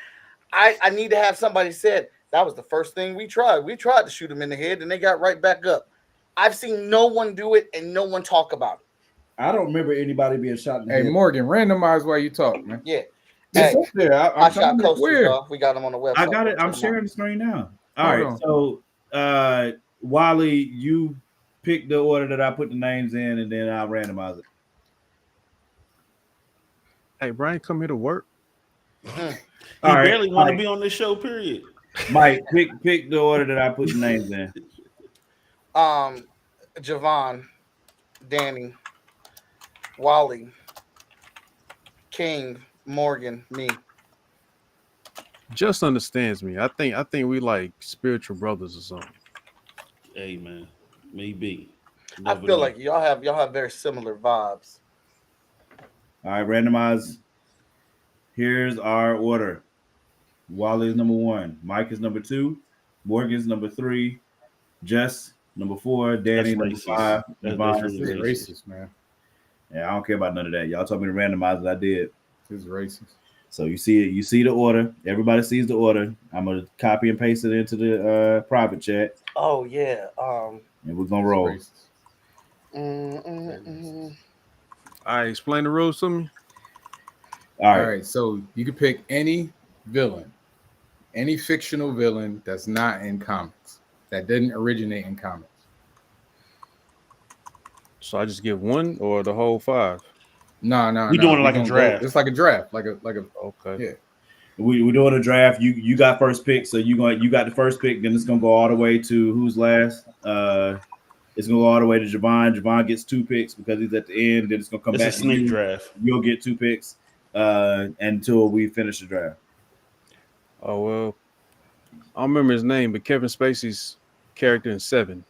I need to have somebody said that was the first thing we tried. We tried to shoot them in the head, and they got right back up. I've seen no one do it and no one talk about it. I don't remember anybody being shot in the head. Hey, Morgan, randomize while you talk, man. Yeah. It's up there. I shot coasters, y'all. We got them on the website. I got it. I'm sharing the screen now. All right. So, Wally, you pick the order that I put the names in, and then I'll randomize it. Hey, Brian, come here to work. He barely want to be on this show, period. Mike, pick the order that I put the names in. Javon, Danny, Wally, King, Morgan, me. Just understands me. I think we like spiritual brothers or something. Hey man, maybe. I feel like y'all have very similar vibes. All right, randomize. Here's our order. Wally is number 1. Mike is number 2. Morgan's number 3. Jess number 4. Danny That's number racist. 5. That's Javon really is 6. Racist, man. Yeah, I don't care about none of that. Y'all told me to randomize it. I did. This is racist. So you see it. You see the order. Everybody sees the order. I'm gonna copy and paste it into the private chat, Oh yeah. and we're gonna roll. I explain the rules to me. All right. So you can pick any villain, any fictional villain that's not in comics, that didn't originate in comics. So I just give one or the whole 5. No. We doing it like a draft. It's like a draft, like a. Okay. Yeah. We're doing a draft. You got first pick, so you got the first pick. Then it's gonna go all the way to who's last. It's gonna go all the way to Javon. Javon gets 2 picks because he's at the end. Then it's gonna come back. It's a snake draft. You'll get 2 picks until we finish the draft. Oh well, I don't remember his name, but Kevin Spacey's character in 7.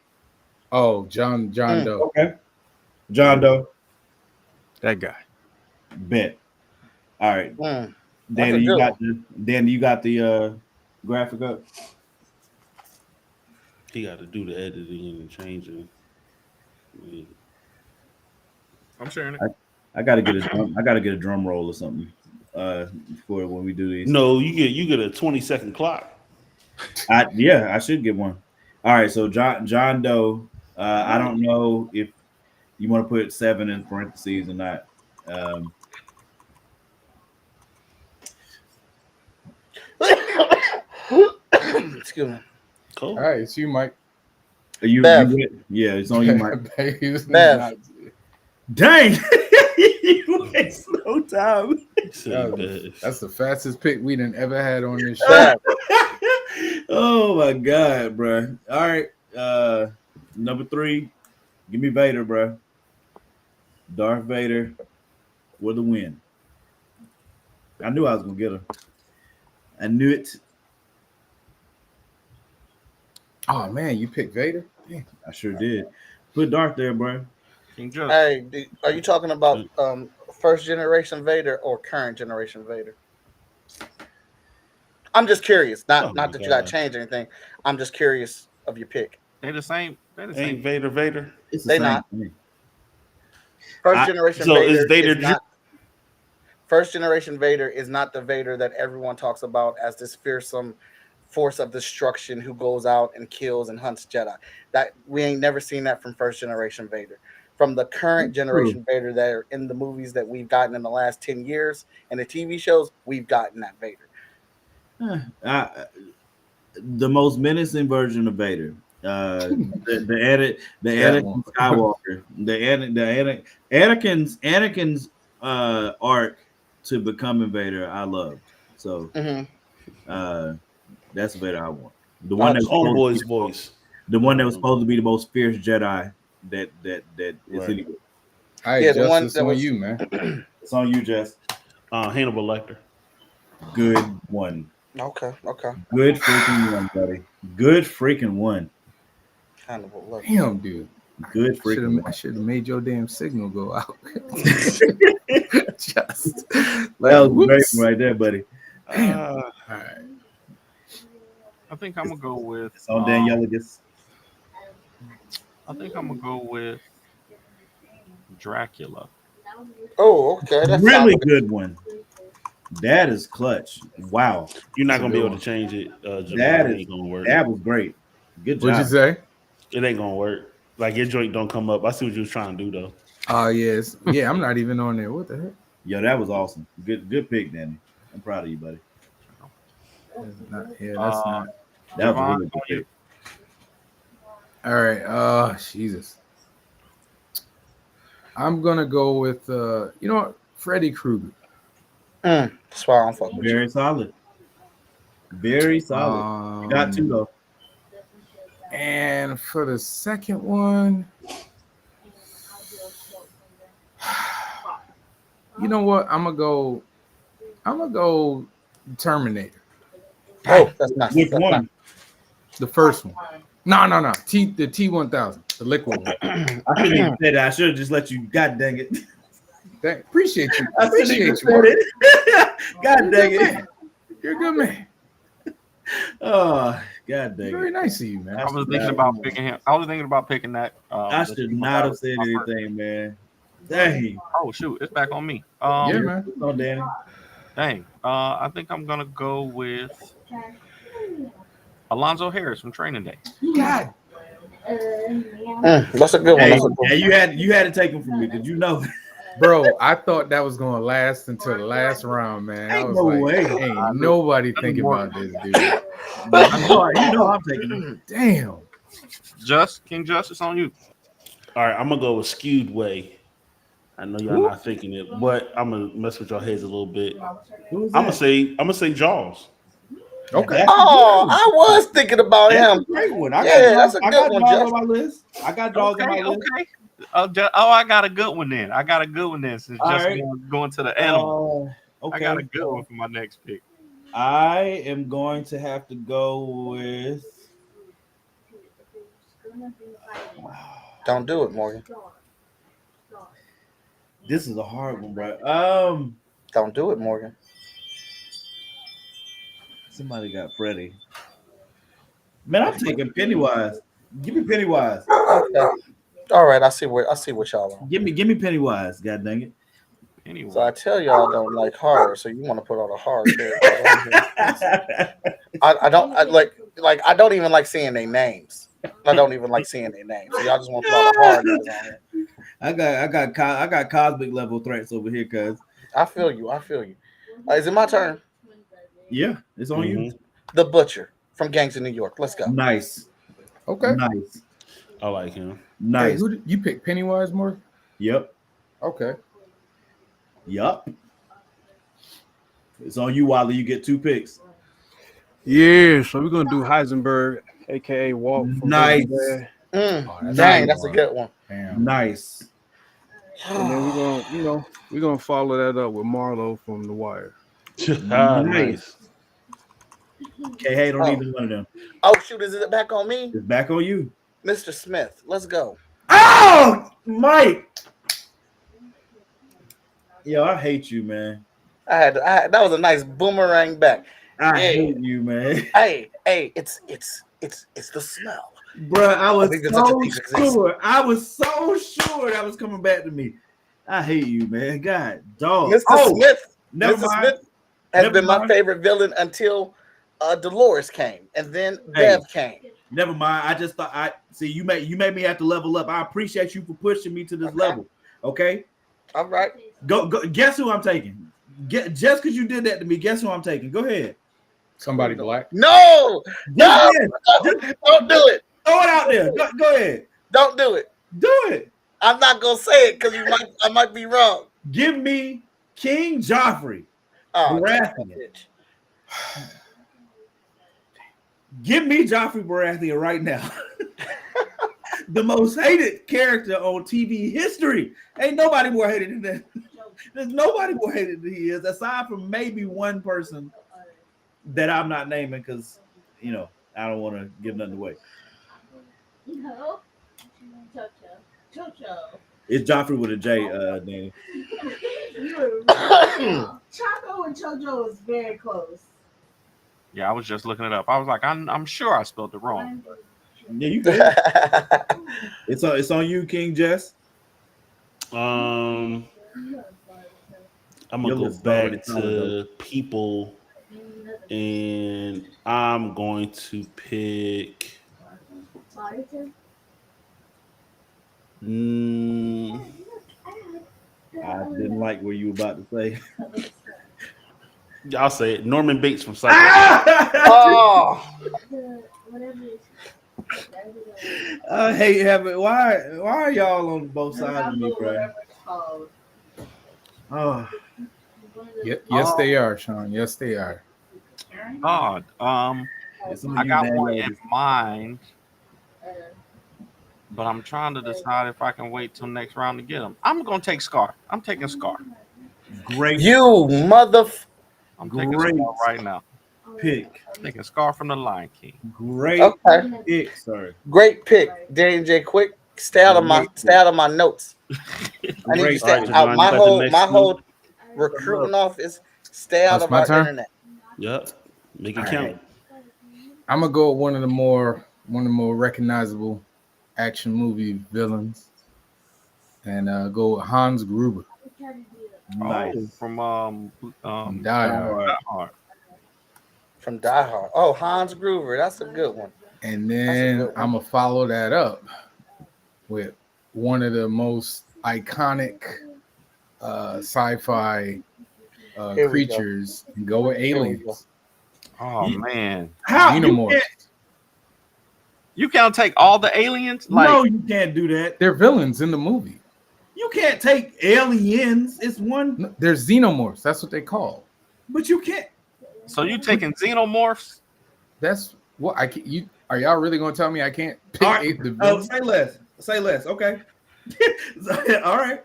Oh, John Doe. Okay, John Doe. That guy. Bet. All right. That's Danny, a good you got the graphic up. He got to do the editing and changing. I'm sharing it. I gotta get a drum roll or something for when we do these. No, you get a 20-second clock. I should get one. All right, so John Doe. I don't know if you want to put 7 in parentheses or not. Excuse me. Cool. All right, it's you, Mike. Are you yeah, it's on you, Mike. Bev. Dang, you waste no time. That's the fastest pick we done ever had on this show. Oh my god, bro. All right, number 3, give me Vader, bro. Darth Vader with the win. I knew I was gonna get him. I knew it. Oh man, you picked Vader? Yeah. I sure did. Put Darth there, bro. Hey, are you talking about first generation Vader or current generation Vader? I'm just curious. Not that you got to change anything. I'm just curious of your pick. They're the same. Ain't Vader? It's the They same not. thing. First generation so Vader is Vader not. First generation Vader is not the Vader that everyone talks about as this fearsome force of destruction who goes out and kills and hunts Jedi. That we ain't never seen that from first generation Vader. From the current generation Vader that are in the movies that we've gotten in the last 10 years and the TV shows, we've gotten that Vader. The most menacing version of Vader. The Anakin Skywalker. Anakin's arc to becoming Vader, I love. So that's the Vader I want. The one that's Homeboy's voice. The one that was supposed to be the most fierce Jedi that is anywhere. All right, the one that was you, man. It's on you, Jess. Hannibal Lecter. Good one. Okay. Good freaking one, buddy. Good freaking one. Hannibal Lecter. Damn, dude. Good freaking one. I should have made your damn signal go out. Just that was great right there, buddy. All right. I think I'm gonna go with. It's on Danielle. I think I'm gonna go with Dracula. Oh, okay. That's really good one. That is clutch. Wow. You're not gonna be able to change it. That ain't gonna work. That was great. Good job. What'd you say? It ain't gonna work. Like your joint don't come up. I see what you was trying to do though. Oh yes. Yeah, I'm not even on there. What the heck? Yo, that was awesome. Good pick, Danny. I'm proud of you, buddy. That's not. That was a really good pick. All right. Jesus. I'm gonna go with you know what? Freddy Krueger. That's why I'm fucking with you. Very solid. Very solid. You got 2 though. And for the second one, you know what? I'm gonna go Terminator. Oh, that's not Which one? The first one. No. The T1000, the liquid one. I shouldn't even say that. I should have just let you. God dang it. Appreciate you. I shouldn't even Appreciate said you. it. God dang it. You're a good man. Oh, God dang Very it. nice of you, man. I was thinking about picking him. I was thinking about picking that. I should not have said anything, man. Dang. Oh shoot, it's back on me. Yeah, man. Oh, Danny. Dang. I think I'm gonna go with Alonzo Harris from Training Day. God. That's a good one. Hey, That's a good one. yeah, you had to take him from me. Did you know? Bro, I thought that was gonna last until the last round, man. I Ain't was no like, way. ain't nobody thinking about this, dude. You know I'm taking him. Damn. King Justice on you. All right, I'm gonna go with Skewed Way. I know y'all not thinking it, but I'm gonna mess with your heads a little bit. I'm gonna say Jaws. Okay. Oh, I was thinking about That's him. a great one. That's a I good got one, Jaws Jeff. on my list. I got Jaws on my list. Okay. I got a good one then. Since All just right. going to the animal. Okay. I got a good one for my next pick. I am going to have to go with. Don't do it, Morgan. This is a hard one, bro. Don't do it, Morgan. Somebody got Freddie. Man, I'm taking Pennywise. Give me Pennywise. Okay. All right, I see what y'all want. Give me Pennywise. God dang it. Anyway. So I tell y'all I don't like horror, so you want to put all the horror characters. I don't even like seeing their names. I don't even like seeing their names. So y'all just want to put all the horror niggas on here. I got cosmic level threats over here, cuz. I feel you. Is it my turn? Yeah, it's on you. The Butcher from Gangs of New York. Let's go. Nice. Okay. Nice. I like him. Nice. Hey, who did you pick? Pennywise, more? Yep. Okay. Yup. It's on you, Wally. You get 2 picks. Yeah, so we're gonna do Heisenberg, aka Walt. From Nice. Dang, that's a good one. Damn. Nice. And then we're gonna follow that up with Marlo from The Wire. Nice. K. Don't either one of them. Oh shoot, is it back on me? It's back on you. Mr. Smith, let's go. Oh, Mike. Yo, I hate you, man. That was a nice boomerang back. I hate you, man. Hey, it's the smell. Bro, I was think so that's a sure. I was so sure that was coming back to me. I hate you, man. God, dog. Mr. Smith. Never Mr. mind. Smith has Never been my mind. favorite villain until Dolores came, and then Bev came. Never mind. I just thought you made me have to level up. I appreciate you for pushing me to this level. Okay. All right. Go. Guess who I'm taking? Just because you did that to me. Guess who I'm taking? Go ahead. Somebody black. No, don't do it. Throw it out there. Go ahead. Don't do it. Do it. I'm not gonna say it because I might be wrong. Give me King Joffrey. Baratheon. Give me Joffrey Baratheon right now. The most hated character on TV history. Ain't nobody more hated than that. There's nobody more hated than he is, aside from maybe one person that I'm not naming because, I don't want to give nothing away. No. Chocho. It's Joffrey with a J, Danny. Chaco and Chocho is very close. Yeah, I was just looking it up. I was like, I'm sure I spelled it wrong. But... Yeah, you good. It's on you, King Jess. I'm gonna go back to people, and I'm going to pick. I didn't like what you were about to say. Y'all say it. Norman Bates from Psycho. Oh. I hate having. Why are y'all on both sides of me, bro? Oh. Yes, they are, Sean. Yes, they are. God, I got one in mind, but I'm trying to decide if I can wait till next round to get him. I'm gonna take Scar. I'm taking Scar. Great. You mother. I'm taking Scar right now. pick. Taking Scar from the Lion King. Great Okay. pick, sir. Great pick, J&J. Quick. Stay out of my notes. I need you to stay Right, out Javon, my you got the whole next one? recruiting office. Stay out That's of my our turn? internet. Yep. Make it All count. right. I'm gonna go with one of the more recognizable action movie villains, and go with Hans Gruber Nice. Oh, from from Die Hard. Die Hard. From Die Hard. Oh, Hans Gruber. That's a good one. And That's a then good one. I'm gonna follow that up with one of the most iconic sci-fi Here we go. creatures, and go with Here we go. aliens. Oh man, How you Xenomorphs. can't, you can't take all the aliens. Like, no, you can't do that. They're villains in the movie. You can't take aliens. It's one, No, they're xenomorphs. That's what they call. but you can't. so you taking xenomorphs? That's what I can. You are y'all really gonna tell me I can't pick All right. the Oh, villains? say less. Say less. Okay. All right.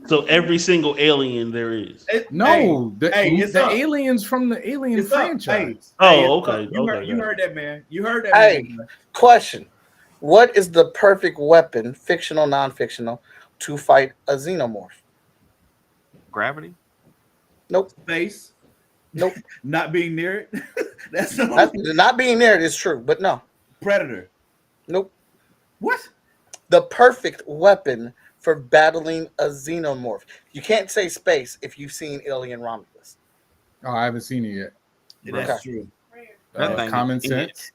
So every single alien there is. No, it's the up. aliens from the Alien It's up. franchise. Oh, it's okay, up. You, okay, you got heard that, man. You heard that. Hey, man. question. What is the perfect weapon, fictional, non-fictional, to fight a xenomorph? Gravity? Nope. Space. Nope. Not being near it. That's Not being there is true, but no. Predator. Nope. What? The perfect weapon for battling a xenomorph. You can't say space if you've seen Alien Romulus. Oh, I haven't seen it yet. That's true. That thing Common is sense.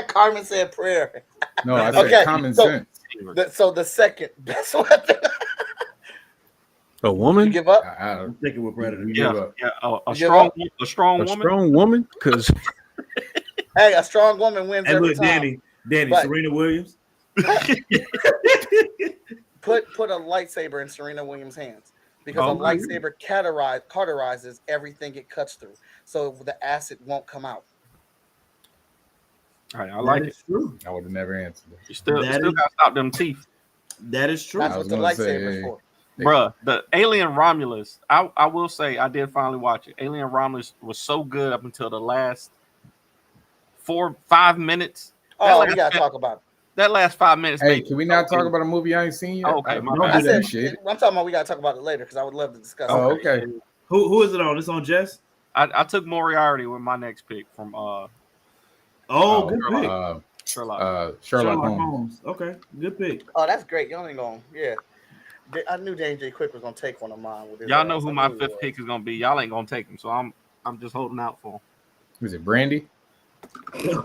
Carmen said prayer. No, I said common sense. So the second best weapon. A woman? You give up? I'm thinking with Predator. Yeah, yeah. A You give strong, up? a strong A woman. strong woman? Because Hey, a strong woman wins Hey, every look, time. Danny, But- Serena Williams. Put a lightsaber in Serena Williams' hands because a Okay. lightsaber cauterizes everything it cuts through, so the acid won't come out. All right, I like it. True. I would have never answered it. You still That is- gotta stop them teeth, That is true. That's I what was the gonna say, lightsaber's hey. for. bruh. The Alien Romulus. I will say I did finally watch it. Alien Romulus was so good up until the last 4-5 minutes. Oh, we gotta talk about it. That last 5 minutes. Hey, made can we me not so talk about a movie I ain't seen yet? Okay, my I bad. I said, appreciate it. I'm talking about we gotta talk about it later because I would love to discuss Oh, it. okay. Who is it on? It's on Jess. I took Moriarty with my next pick from Good pick. Sherlock. Sherlock Holmes. Okay, good pick. Oh, that's great. Y'all ain't going. Yeah, I knew J.J. Quick was gonna take one of mine. With his Y'all know ass. who I my knew he fifth was. pick is gonna be. Y'all ain't gonna take him, so I'm just holding out for him. Was it Brandy?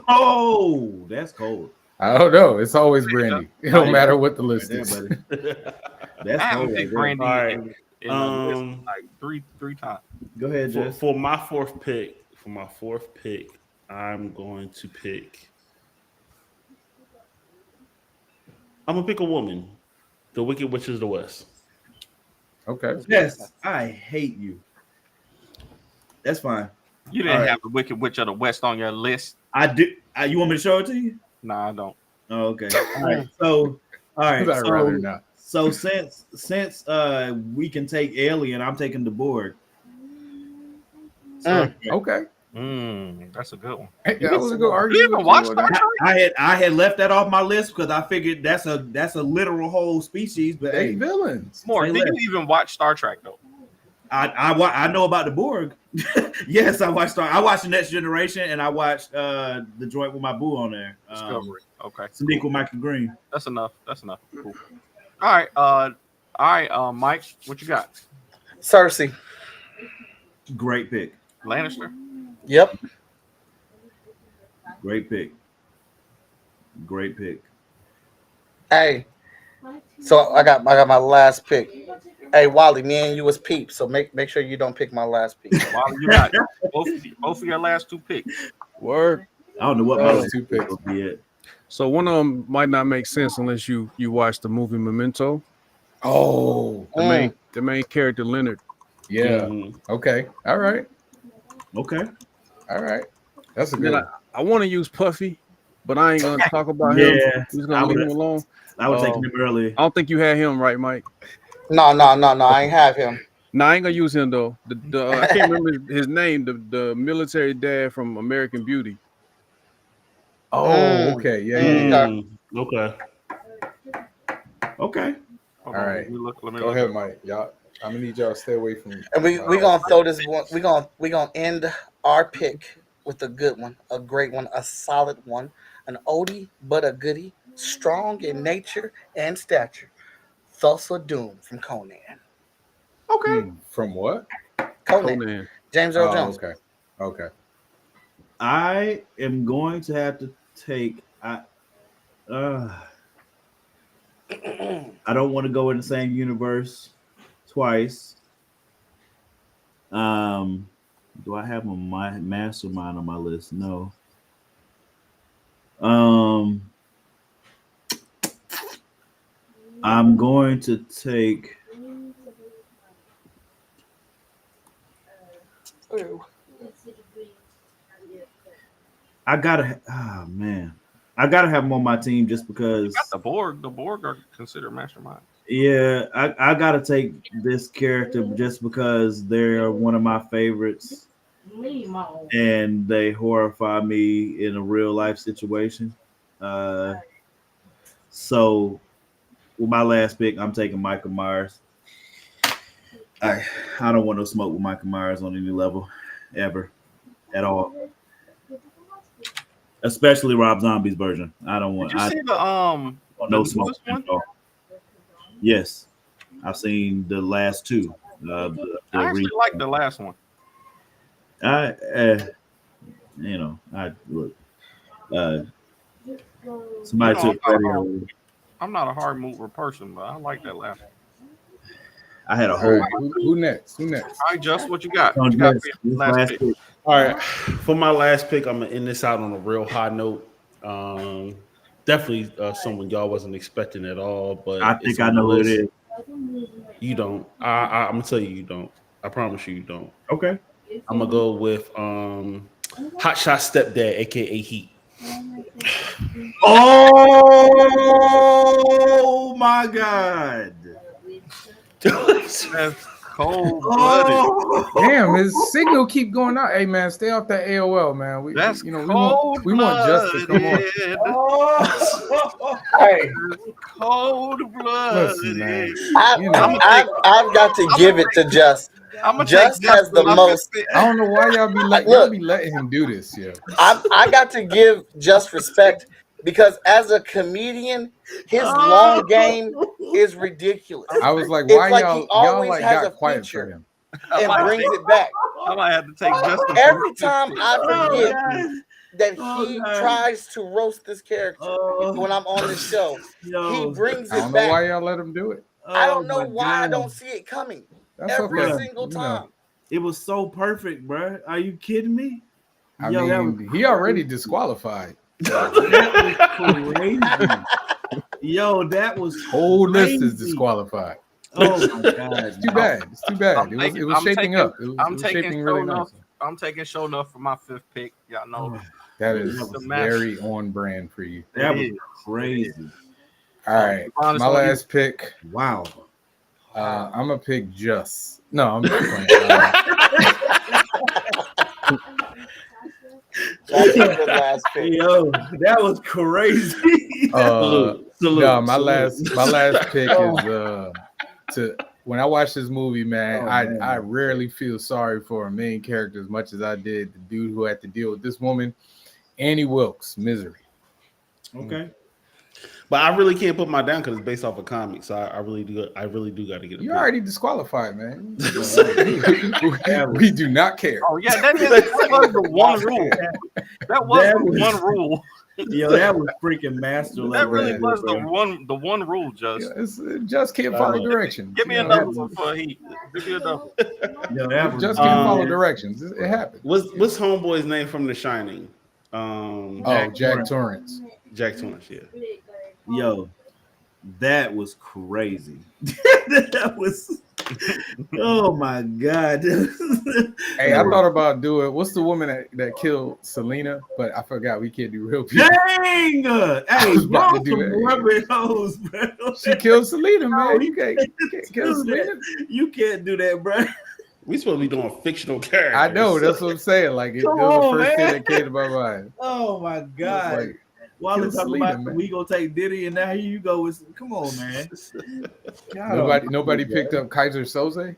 Oh, that's cold. I don't know. It's always Brandy. It don't matter what the list Right is. there, buddy. I That's haven't cold. picked Right there. Brandy All right. in the list like three times. Go ahead, Jess. For my fourth pick, I'm going to pick. I'm gonna pick a woman. The Wicked Witch of the West. Okay. Yes, I hate you. That's fine. You didn't All right. have the Wicked Witch of the West on your list. I do. You want me to show it to you? Nah, I don't. Oh, okay. All right. So, all right. I'd rather not. So since we can take Alien, I'm taking the Borg. Okay. That's a good one. Hey, that was a good You argument. even watch Star Trek? I had left that off my list because I figured that's a literal whole species. But They hey, villains. More. Say Did you less. even watch Star Trek though? I know about the Borg. Yes, I watched the Next Generation and I watched the joint with my boo on there. Discovery. Okay. Sneak with Michael Green. That's enough. Cool. All right, Mike, what you got? Cersei. Great pick. Lannister. Yep. Great pick. Great pick. Hey. So I got my last pick. Hey Wally, me and you was peeps, so make sure you don't pick my last pick. Wally, you got both of your last two picks. word. I don't know what my Those last two picks. will be at. So one of them might not make sense unless you watch the movie Memento. Oh, The main character Leonard. yeah. Mhm. Okay. All right. Okay. All right. That's a And good then one. I want to use Puffy, but I ain't gonna talk about him. Yeah, I'm just I gonna leave would- him alone. I would take him early. I don't think you had him right, Mike. No, I ain't have him. Nah, I ain't gonna use him though. I can't remember his name. The military dad from American Beauty. Oh, okay. Yeah. Okay. Okay. All right. Go ahead, Mike. Y'all, I'm gonna need y'all to stay away from. And we gonna throw this one. We gonna end our pick with a good one, a great one, a solid one, an oldie but a goodie, strong in nature and stature. Thulsa Doom from Conan. Okay. From what? Conan. James Earl Jones. Okay. Okay. I am going to have to take. I don't want to go in the same universe twice. Do I have my mastermind on my list? No. I'm going to take. I gotta. Oh man, I gotta have them on my team just because. The Borg are considered masterminds. Yeah, I gotta take this character just because they're one of my favorites, and they horrify me in a real life situation. So with my last pick, I'm taking Michael Myers. I don't want no smoke with Michael Myers on any level, ever, at all. Especially Rob Zombie's version. I don't want. Did you see the no smoke at all. Yes, I've seen the last two. I actually like the last one. I look. Somebody took credit. I'm not a hard mover person, but I like that last one. I had a whole. Right. Who next? All right, Just what you got? What you got for your last pick? All right, for my last pick, I'm gonna end this out on a real high note. Definitely someone y'all wasn't expecting at all, but I think I know who it is. You don't. I'm gonna tell you don't. I promise you don't. Okay. I'm gonna go with Hot Shot Stepdad, aka Heat. Oh my God! That's cold blooded. Damn, his signal keep going out. Hey man, stay off that AOL, man. We want Just to come on. Hey, cold blooded. Listen, man. I've got to give it to Just. Just has the most. I don't know why y'all be letting him do this. Yeah, I got to give Just respect because as a comedian, his long game is ridiculous. I was like, It's why like y'all he always like has got a quiet feature for him? and brings it back. I might have to take Justin. Every time I forget that he tries to roast this character when I'm on the show, he brings I it don't know back. why y'all let him do it. I don't know why I don't see it coming. That's every okay. single time. It was so perfect, bro. Are you kidding me? I mean, he already disqualified. That was crazy. Yo, that was whole crazy. list is disqualified. Oh my God. It's too bad. It's too bad. It was shaping up. It was shaping really nice. I'm taking show enough for my fifth pick. Y'all know that is very on brand for you. That was crazy. All right, my last pick. Wow. I'm gonna pick Just. No, I'm just playing. That's a good last pick. Yo, that was crazy. Salute. No, my last pick is to when I watch this movie, man, I rarely feel sorry for a main character as much as I did the dude who had to deal with this woman, Annie Wilkes, Misery. Okay. But I really can't put my down because it's based off a comic, so I really do got to get it. You already disqualified, man. We do not care. Oh yeah, that was the one rule. That was the one rule. Yo, that was freaking master level. That really was the one rule, Just. Yeah, Just can't follow directions. Give me another one for Heat. Give me another. Yo, that was, Just can't follow directions. It happened. What's homeboy's name from The Shining? Jack Torrance. Jack Torrance, yeah. Yo, that was crazy. That was Oh my god. Hey, I thought about doing. What's the woman that killed Selena? But I forgot we can't do real people. Dang! Hey, was about to y'all do some that. rubber hose, bro. She killed Selena, man. No, You can't kill do Selena. that. You can't do that, bro. We supposed to be doing fictional characters. I know. That's what I'm saying. Like, it Come was the on, first thing man. that came to my mind. Oh my god. Like, Wally kill talking Selena, about man. we gonna take Diddy, and now here you go with. Come on, man. Nobody picked up Kaiser Soze.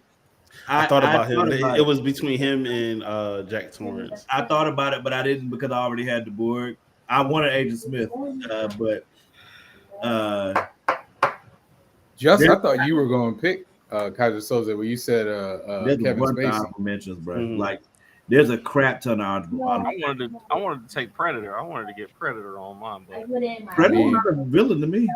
I thought about him. thought about It was between him and Jack Torrance. I thought about it, but I didn't because I already had the board. I wanted Agent Smith, but Just I thought you were going to pick Kaiser Soze when you said there's Kevin a bunch of Spacey. honorable mentions, bro. Mhm. Like there's a crap ton of honorable. I wanted to take Predator. I wanted to get Predator on mine, but Predator's not a villain to me.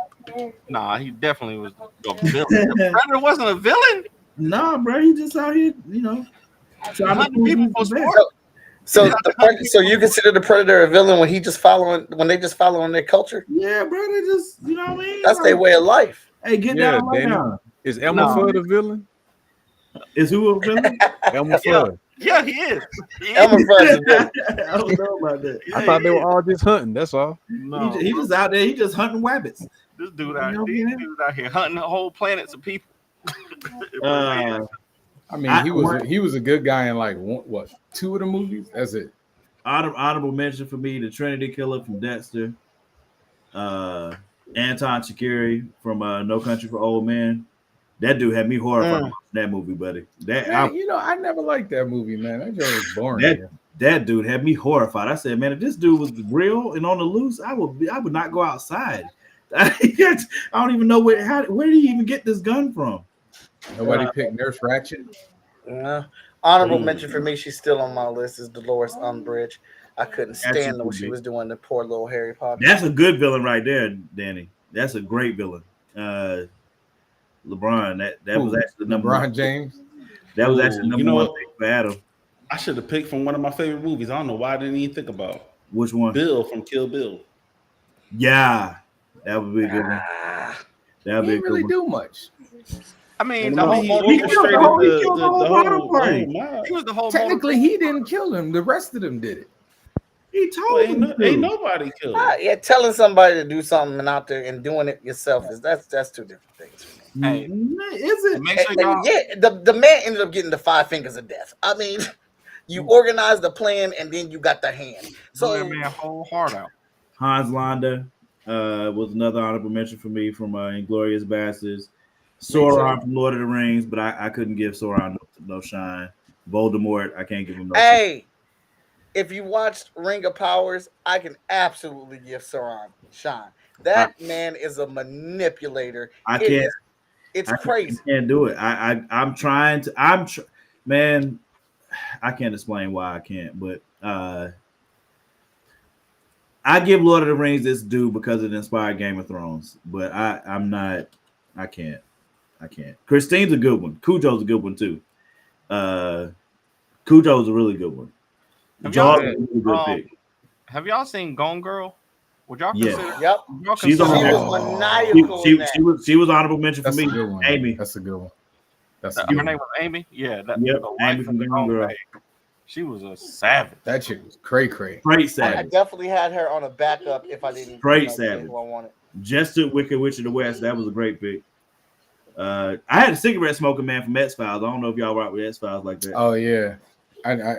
nah, he definitely was a villain. Predator wasn't a villain. Nah, bro, he just out here, trying to Hunting prove people he's for the best. sport. So you consider the Predator a villain when they just following their culture? Yeah, bro, they just, you know what I mean? That's their way of life. Hey, get Yeah, down right Danny. now. Is Elmer Fudd a villain? Is who a villain? Elmer Fudd. Yeah, he is. Elmer Fudd's a villain. I don't know about that. I thought they were all just hunting. That's all. No, He just out there. He just hunting rabbits. this dude out, You know these what I mean? dudes out here hunting whole planets of people. I mean, he was a good guy in like what 2 of the movies. That's it. Honorable mention for me: the Trinity Killer from Dexter, Anton Chigurh from No Country for Old Men. That dude had me horrified watching that movie, buddy. I never liked that movie, man. That joke was boring. That dude had me horrified. I said, man, if this dude was real and on the loose, I would not go outside. I don't even know where did he even get this gun from? Nobody picked Nurse Ratchet. Honorable mention for me, she's still on my list, is Dolores Umbridge. I couldn't stand what she was doing to poor little Harry Potter. That's a good villain right there, Danny. That's a great villain. LeBron, that was actually the number LeBron one. James. That was actually the number one pick for Adam. I should have picked from one of my favorite movies. I don't know why I didn't even think about. Which one? Bill from Kill Bill. Yeah, that would be a good one. That would He be a didn't good really one. do much. I mean, He he orchestrated the whole party. mob. was the whole Technically, he didn't kill him. The rest of them did it. He told him Ain't nobody killed him. Yeah, telling somebody to do something out there and doing it yourself that's 2 different things. Hey, Is it? make sure y'all, The man ended up getting the 5 fingers of death. I mean, you organized the plan and then you got the hand. so that So man whole heart out. Hans Landa was another honorable mention for me from Inglourious Basterds. Sauron from Lord of the Rings, but I couldn't give Sauron no shine. Voldemort, I can't give him no shine. hey, if you watched Ring of Powers, I can absolutely give Sauron shine. That man is a manipulator. I can't. It's crazy. I can't do it. I'm trying to. Man, I can't explain why I can't, but I give Lord of the Rings this due because it inspired Game of Thrones. But I'm not. I can't. Christine's a good one. Cujo's a good one too. Cujo's a really good one. Jaws is a really good pick. Have y'all seen Gone Girl? Would y'all Yeah. consider? Yep. Y'all She's consider on She there. was maniacal in that. She was honorable mention for That's me. a good one. Amy. That's a good one. That's her a good name one. was Amy. Yeah, that Yep, the Amy wife from of the Gone Girl. Bag. She was a savage. That chick was cray. Great I savage. definitely had her on a backup if I didn't Great get savage. who I wanted. Jester Wicked Witch of the West. That was a great pick. I had a cigarette smoking man from X Files. I don't know if y'all rock with X Files like that. Oh yeah,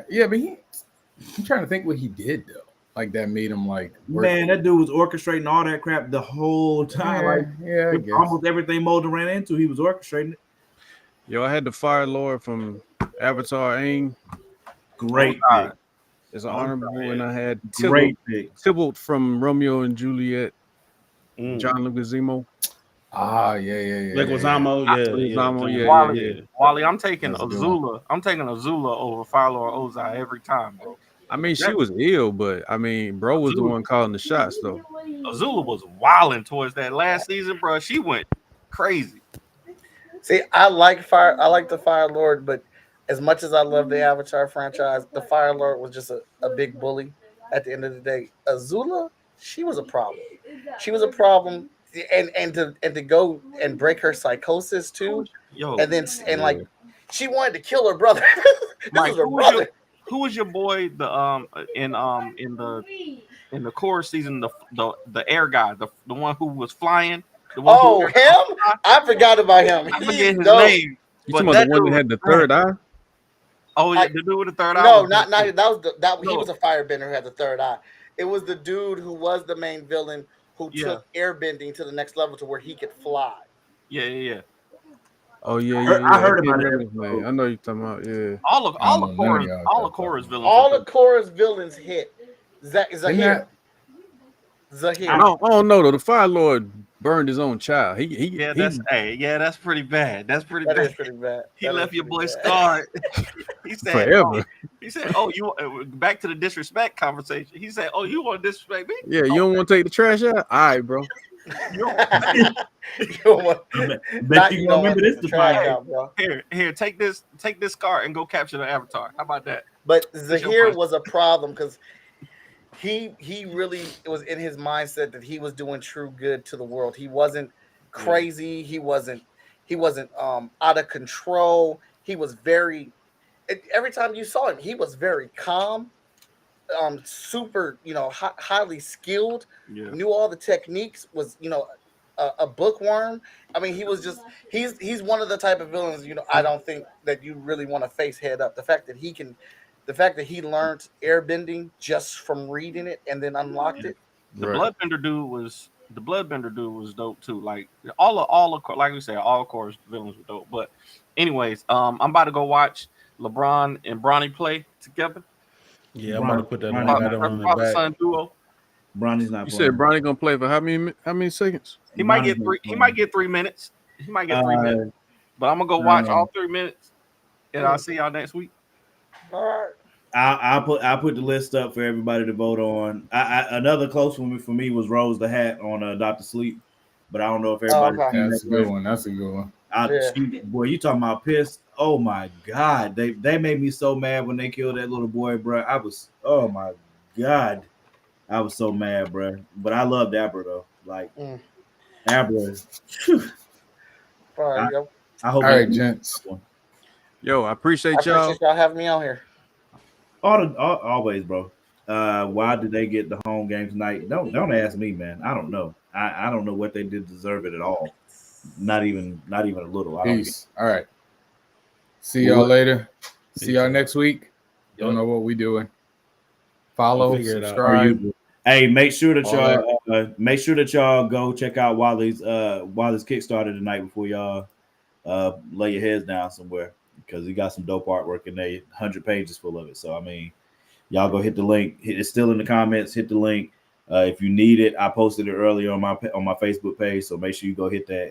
yeah, but I'm trying to think what he did though. Like that made him like work. Man, that dude was orchestrating all that crap the whole time. Like I guess. almost everything Mulder ran into, he was orchestrating it. Yo, I had the Fire Lord from Avatar Aang. Great pick. It's an honorable, and I had Great pick. Tybalt from Romeo and Juliet. John Leguizamo. Ah, yeah. Leguizamo, yeah. Wally, I'm taking That's a good Azula. I'm taking Azula over Firelord Ozai every time, bro. I mean, she was ill, but I mean, bro was the one calling the shots, though. Azula was wilding towards that last season, bro. She went crazy. See, I like the Fire Lord, but as much as I love the Avatar franchise, the Fire Lord was just a big bully at the end of the day. Azula, she was a problem. She was a problem and to go and break her psychosis too, and then like she wanted to kill her brother. This Mike, was her brother. who was your boy in the chorus season, the air guy, the one who was flying, the one Oh, him? I forgot about him. I forget He's his dope. name. You talking about the one that had the third eye? Oh, yeah, the dude with the third eye. No, not that was he was a firebender who had the third eye. It was the dude who was the main villain who took airbending to the next level to where he could fly. Yeah. Oh yeah. I heard can't about remember it. his name. I know you're talking about. Yeah. All the chorus villains. All the chorus villains hit. Zahir. I don't know though. The Fire Lord burned his own child. That's pretty bad. That's pretty That bad. is pretty bad. He left your boy scarred. He said, forever. He said, "Oh, you back to the disrespect conversation." He said, "Oh, you want to disrespect me?" Yeah, you don't want to take the trash out? All right, bro. Bet you don't remember this Here, take this card and go capture the avatar. How about that? But Zahir was a problem because he really was in his mindset that he was doing true good to the world. He wasn't crazy. He wasn't out of control. He was very. Every time you saw him, he was very calm, super, highly skilled. Knew all the techniques. Was a bookworm. I mean, he was just he's one of the type of villains. I don't think that you really want to face head up. The fact that he learned airbending just from reading it and then unlocked it. The Bloodbender dude was dope too. Like all like we said, all chorus villains were dope. But anyways, I'm about to go watch LeBron and Bronny play together. Yeah, I'm about to put that on the back. Son duo. Bronny's not. You said Bronny gonna play for how many seconds? He might get 3. He might get 3 minutes. He might get 3 minutes. But I'm gonna go watch all 3 minutes, and I'll see y'all next week. All right. I'll put the list up for everybody to vote on. Another close one for me was Rose the Hat on Dr. Sleep, but I don't know if everybody. That's a good one. That's a good one. Boy, you talking about pissed? Oh my God, they made me so mad when they killed that little boy, bro. Oh my God, I was so mad, bro. But I loved Abra though. Like Abra. I hope. All right, gents. Yo, I appreciate y'all. Appreciate y'all having me on here. Always, bro. Why did they get the home game tonight? Don't ask me, man. I don't know. I don't know what they did to deserve it at all. Not even a little. Peace. All right. See y'all later. See y'all next week. Don't know what we doing. Follow, subscribe. Hey, make sure that y'all go check out Wally's Kickstarter tonight before y'all lay your heads down somewhere, because he got some dope artwork in there, 100 pages full of it. So I mean, y'all go hit the link. It's still in the comments. Hit the link. If you need it, I posted it earlier on my Facebook page, so make sure you go hit that.